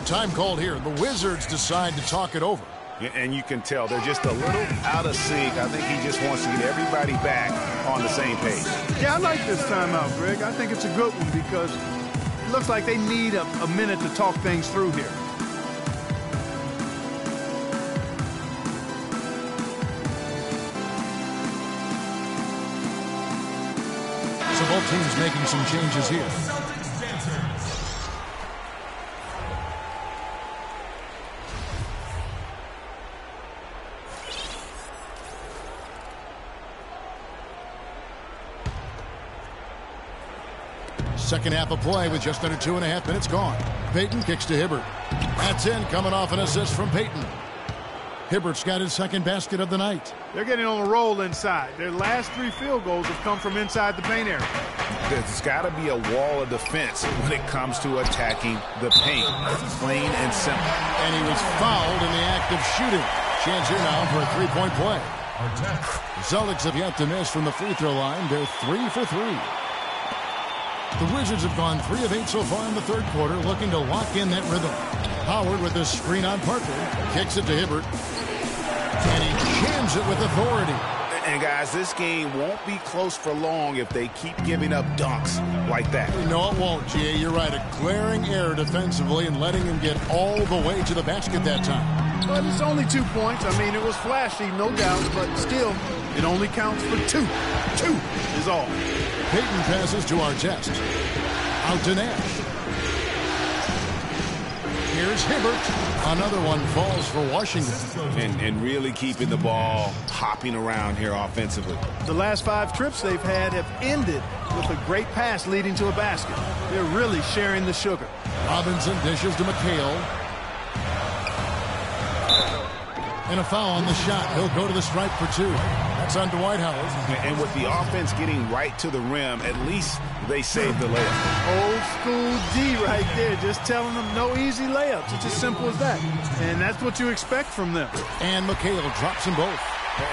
Time called here. The Wizards decide to talk it over. And you can tell they're just a little out of sync. I think he just wants to get everybody back on the same page. Yeah, I like this timeout, Greg. I think it's a good one because it looks like they need a minute to talk things through here. So both teams making some changes here. Second half of play with just under 2.5 minutes gone. Payton kicks to Hibbert. That's in, coming off an assist from Payton. Hibbert's got his second basket of the night. They're getting on a roll inside. Their last 3 field goals have come from inside the paint area. There's got to be a wall of defense when it comes to attacking the paint. Plain and simple. And he was fouled in the act of shooting. Chance here now for a three-point play. Celtics have yet to miss from the free throw line. They're 3 for 3. The Wizards have gone 3 of 8 so far in the third quarter, looking to lock in that rhythm. Howard with this screen on Parker. Kicks it to Hibbert. And he jams it with authority. And guys, this game won't be close for long if they keep giving up dunks like that. No, it won't, G.A. You're right. A glaring error defensively and letting him get all the way to the basket that time. But it's only 2 points. I mean, it was flashy, no doubt, but still, it only counts for 2. 2 is all. Payton passes to Artest. Out to Nash. Here's Hibbert. Another one falls for Washington. And really keeping the ball hopping around here offensively. The last 5 trips they've had have ended with a great pass leading to a basket. They're really sharing the sugar. Robinson dishes to McHale. And a foul on the shot. He'll go to the stripe for 2. That's on Dwight Howard. And with the offense getting right to the rim, at least they saved the layup. Old school D right there, just telling them no easy layups. It's as simple as that. And that's what you expect from them. And McHale drops them both.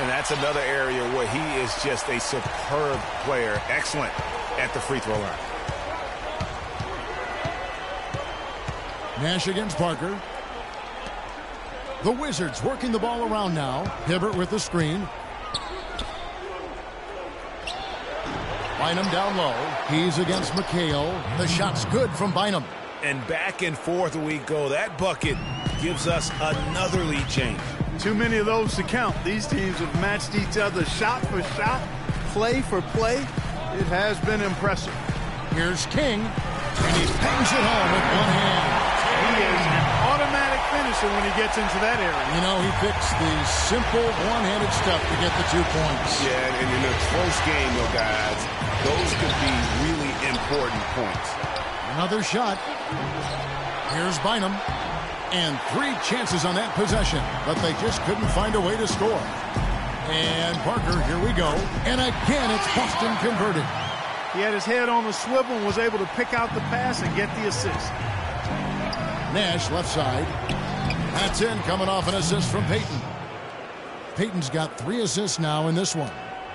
And that's another area where he is just a superb player. Excellent at the free throw line. Nash against Parker. The Wizards working the ball around now. Hibbert with the screen. Bynum down low. He's against McHale. The shot's good from Bynum. And back and forth we go. That bucket gives us another lead change. Too many of those to count. These teams have matched each other shot for shot, play for play. It has been impressive. Here's King. And he bangs it home with one hand. He is an automatic finisher when he gets into that area. You know, he picks the simple one-handed stuff to get the 2 points. Yeah, and in a close game, though, guys, those could be really important points. Another shot. Here's Bynum. And 3 chances on that possession, but they just couldn't find a way to score. And Parker, here we go. And again, it's Boston converted. He had his head on the swivel and was able to pick out the pass and get the assist. Nash left side. That's in, coming off an assist from Payton. Payton's got 3 assists now in this one.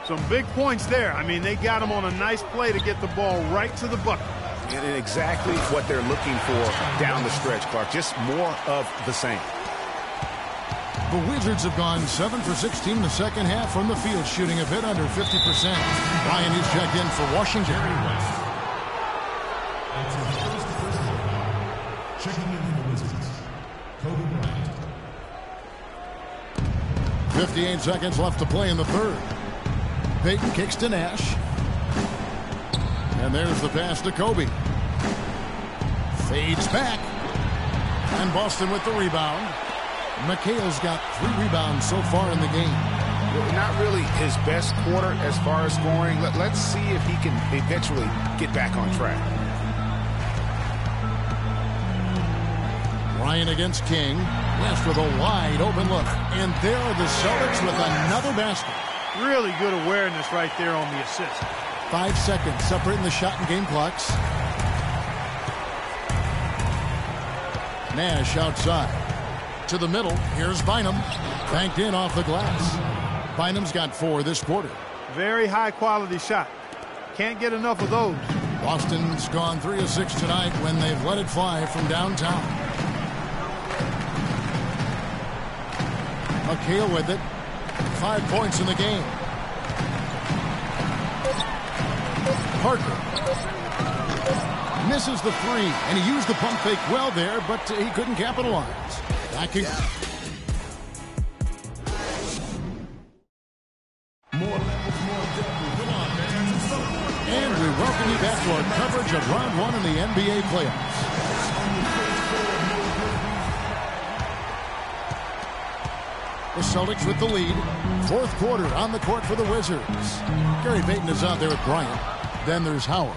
Some big points there. I mean, they got him on a nice play to get the ball right to the bucket. And exactly what they're looking for down the stretch, Clark. Just more of the same. The Wizards have gone 7 for 16 in the second half from the field, shooting a bit under 50%. Ryan is checked in for Washington. Checking in for the Wizards, Kobe Bryant. 58 seconds left to play in the third. Payton kicks to Nash. And there's the pass to Kobe. Fades back. And Boston with the rebound. McHale's got 3 rebounds so far in the game. Not really his best quarter as far as scoring. Let's see if he can eventually get back on track. Ryan against King. West with a wide open look. And there are the Celtics with another basket. Really good awareness right there on the assist. 5 seconds separating the shot and game clocks. Nash outside. To the middle. Here's Bynum. Banked in off the glass. Bynum's got 4 this quarter. Very high-quality shot. Can't get enough of those. Boston's gone 3 of 6 tonight when they've let it fly from downtown. McHale with it. 5 points in the game. Parker misses the 3, and he used the pump fake well there, but he couldn't capitalize. Back in. And we welcome you back to our coverage of round 1 in the NBA playoffs. The Celtics with the lead. 4th quarter on the court for the Wizards. Gary Payton is out there with Bryant. Then there's Howard.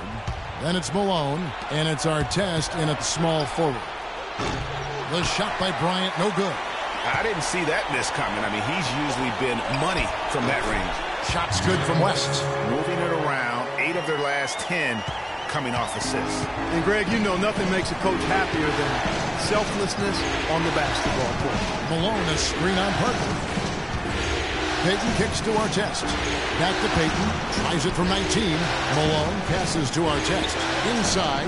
Then it's Malone. And it's Artest in at the small forward. The shot by Bryant, no good. I didn't see that miss coming. I mean, he's usually been money from that range. Shot's good from West. Moving it around. 8 of their last 10 coming off assists. And Greg, you know nothing makes a coach happier than selflessness on the basketball court. Malone, a screen on Parker. Payton kicks to Artest. Back to Payton. Tries it from 19. Malone passes to Artest. Inside.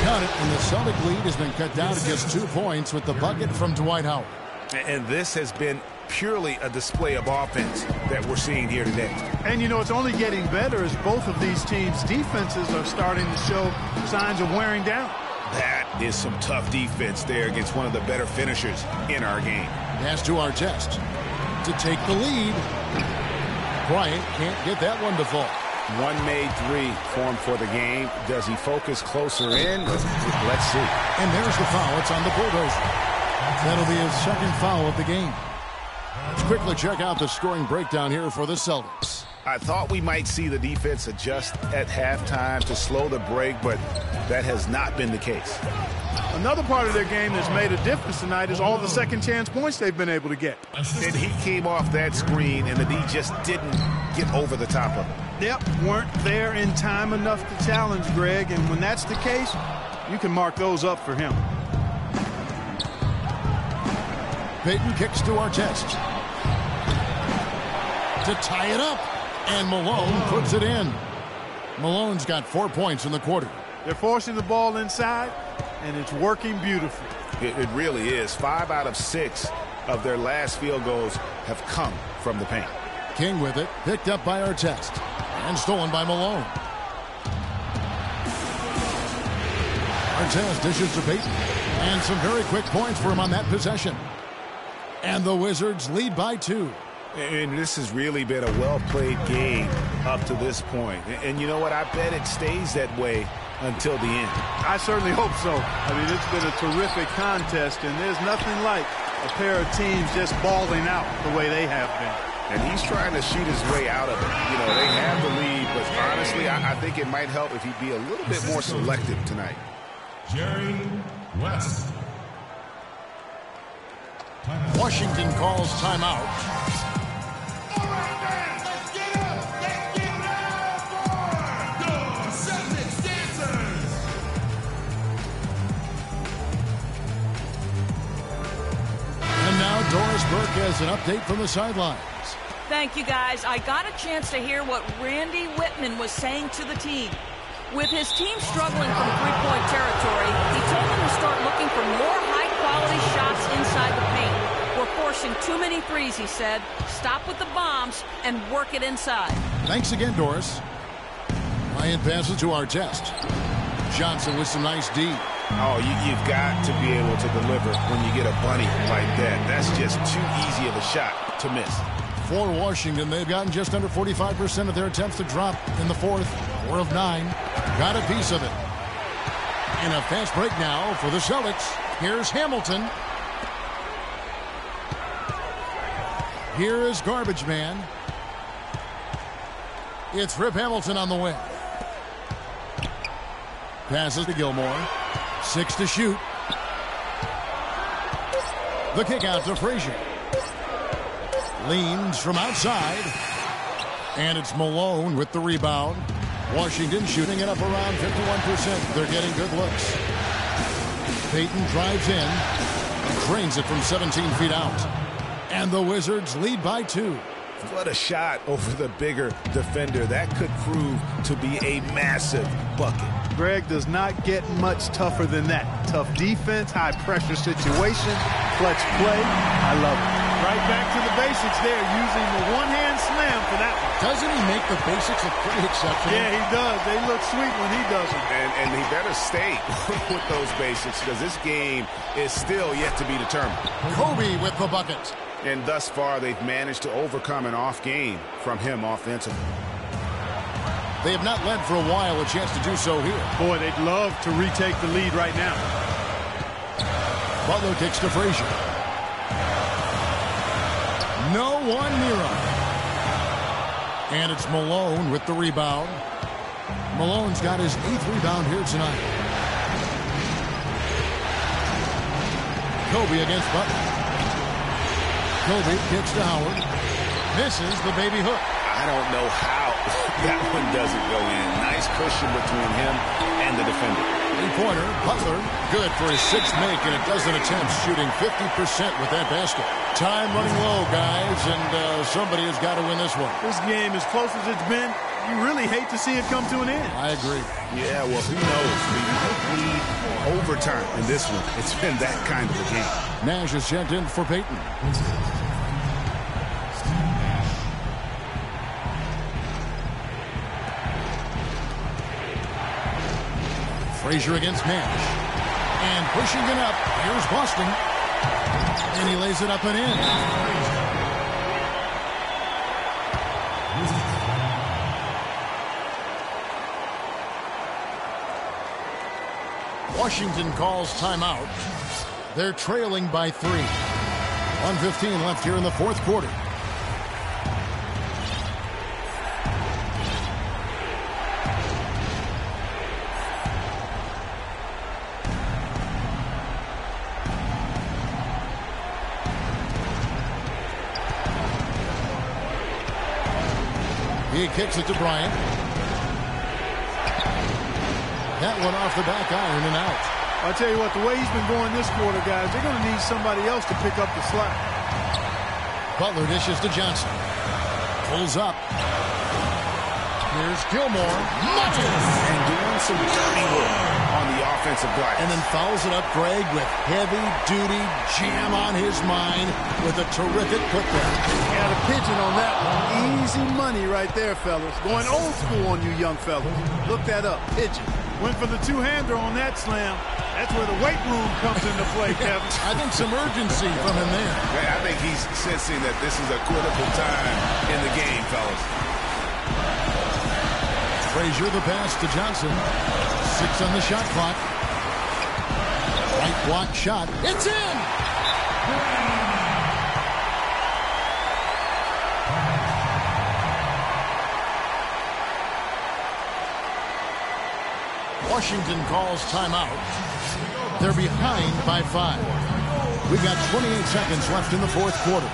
Cut it, and the Celtic lead has been cut down to just 2 points with the bucket from Dwight Howard. And this has been purely a display of offense that we're seeing here today. And, you know, it's only getting better as both of these teams' defenses are starting to show signs of wearing down. That is some tough defense there against one of the better finishers in our game. Pass to Artest to take the lead. Bryant can't get that one to fall. 1 made 3 formed for the game. Does he focus closer in? Let's see. And there's the foul. It's on the bulldozer. That'll be his 2nd foul of the game. Let's quickly check out the scoring breakdown here for the Celtics. I thought we might see the defense adjust at halftime to slow the break, but that has not been the case. Another part of their game that's made a difference tonight is all the second-chance points they've been able to get. And he came off that screen, and the D just didn't get over the top of it. Yep, weren't there in time enough to challenge Greg, and when that's the case, you can mark those up for him. Payton kicks to Artest to tie it up, and Malone puts it in. Malone's got 4 points in the quarter. They're forcing the ball inside, and it's working beautifully. It really is. 5 out of 6 of their last field goals have come from the paint. King with it, picked up by Artest, and stolen by Malone. Artest dishes to Payton, and some very quick points for him on that possession. And the Wizards lead by 2. And this has really been a well-played game up to this point. And you know what? I bet it stays that way until the end. I certainly hope so. I mean, it's been a terrific contest, and there's nothing like a pair of teams just balling out the way they have been. And he's trying to shoot his way out of it. You know, they have the lead, but honestly, I think it might help if he'd be a little bit more selective tonight. Jerry West. Washington calls timeout. And now Doris Burke has an update from the sidelines. Thank you, guys. I got a chance to hear what Randy Whitman was saying to the team. With his team struggling from three-point territory, he told them to start looking for more high-quality shots inside the paint. We're forcing too many threes, he said. Stop with the bombs and work it inside. Thanks again, Doris. Bryant passes to Artest. Johnson with some nice D. Oh, you've got to be able to deliver when you get a bunny like that. That's just too easy of a shot to miss. For Washington, they've gotten just under 45% of their attempts to drop in the fourth. 4 of 9. Got a piece of it. In a fast break now for the Celtics. Here's Hamilton. Here is Garbage Man. It's Rip Hamilton on the wing. Passes to Gilmore. 6 to shoot. The kick out to Frazier. Leans from outside. And it's Malone with the rebound. Washington shooting it up around 51%. They're getting good looks. Payton drives in, drains it from 17 feet out. And the Wizards lead by 2. What a shot over the bigger defender. That could prove to be a massive bucket. Greg does not get much tougher than that. Tough defense, high pressure situation, clutch play. I love it. Right back to the basics there, using the one-hand slam for that one. Doesn't he make the basics look pretty exceptional? Yeah, he does. They look sweet when he does them. And he better stay with those basics because this game is still yet to be determined. Kobe with the bucket. And thus far, they've managed to overcome an off game from him offensively. They have not led for a while, a chance to do so here. Boy, they'd love to retake the lead right now. Butler kicks to Frazier. No one near him. And it's Malone with the rebound. Malone's got his 8th rebound here tonight. Kobe against Butler. Kobe kicks to Howard. Misses the baby hook. I don't know how that one doesn't go in. Nice cushion between him and the defender. 3-pointer, Butler, good for his 6th make in a dozen attempts, shooting 50% with that basket. Time running low, guys, and somebody has got to win this one. This game, as close as it's been, you really hate to see it come to an end. I agree. Yeah, well, who knows? We might need overtime in this one. It's been that kind of a game. Nash is checked in for Payton. Frazier against Nash. And pushing it up. Here's Boston. And he lays it up and in. Washington calls timeout. They're trailing by 3. 1:15 left here in the 4th quarter. He kicks it to Bryant. That one off the back iron and out. I'll tell you what, the way he's been going this quarter, guys, they're going to need somebody else to pick up the slack. Butler dishes to Johnson. Pulls up. Here's Gilmore. And doing some dirty work on the offensive glass. And then fouls it up, Greg, with heavy-duty jam on his mind with a terrific putback. Got a pigeon on that one. Easy money right there, fellas. Going old school on you young fellas. Look that up, pigeon. Went for the two-hander on that slam. That's where the weight room comes into play, Kevin. I think some urgency from him there. I think he's sensing that this is a critical time in the game, fellas. Frazier the pass to Johnson. 6 on the shot clock. Right block shot. It's in! Washington calls timeout. They're behind by 5. We've got 28 seconds left in the 4th quarter.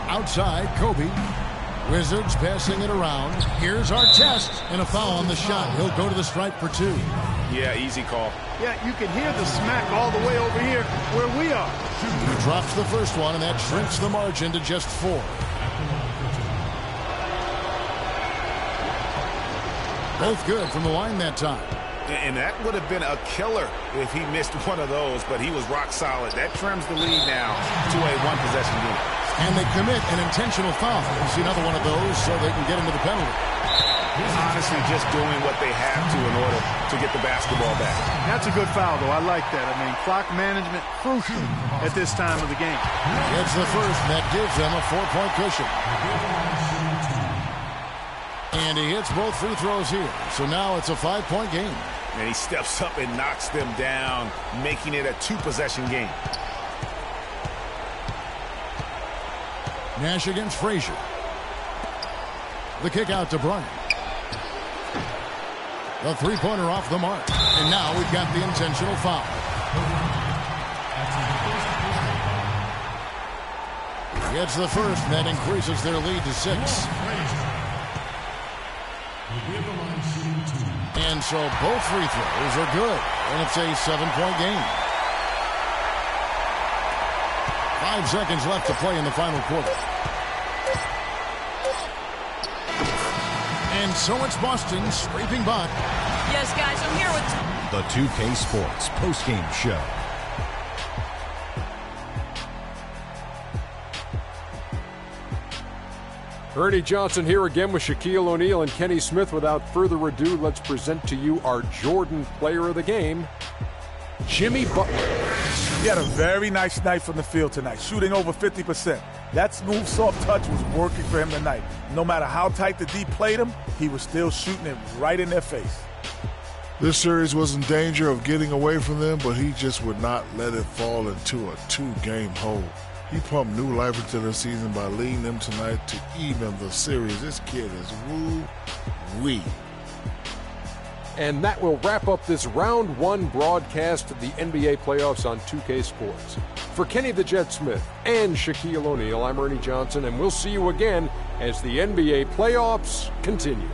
Outside, Kobe. Wizards passing it around. Here's Artest, and a foul on the shot. He'll go to the stripe for 2. Yeah, easy call. Yeah, you can hear the smack all the way over here where we are. He drops the first one, and that shrinks the margin to just 4. Both good from the line that time. And that would have been a killer if he missed one of those, but he was rock solid. That trims the lead now to a one-possession game. And they commit an intentional foul. You see another one of those so they can get into the penalty. Honestly, just doing what they have to in order to get the basketball back. That's a good foul, though. I like that. I mean, clock management crucial at this time of the game. It's the first, and that gives them a 4-point cushion. And he hits both free throws here. So now it's a 5-point game. And he steps up and knocks them down, making it a 2-possession game. Nash against Frazier. The kick out to Bryant. The three-pointer off the mark. And now we've got the intentional foul. Gets the first, and that increases their lead to 6. And so both free throws are good, and it's a 7-point game. 5 seconds left to play in the final quarter. And so it's Boston scraping by. Yes, guys, I'm here with The 2K Sports postgame show. Ernie Johnson here again with Shaquille O'Neal and Kenny Smith. Without further ado, let's present to you our Jordan player of the game, Jimmy Butler. He had a very nice night from the field tonight, shooting over 50%. That smooth, soft touch was working for him tonight. No matter how tight the D played him, he was still shooting it right in their face. This series was in danger of getting away from them, but he just would not let it fall into a 2-game hole. He pumped new life into the season by leading them tonight to even the series. This kid is woo-wee. And that will wrap up this round 1 broadcast of the NBA playoffs on 2K Sports. For Kenny the Jet Smith and Shaquille O'Neal, I'm Ernie Johnson, and we'll see you again as the NBA playoffs continue.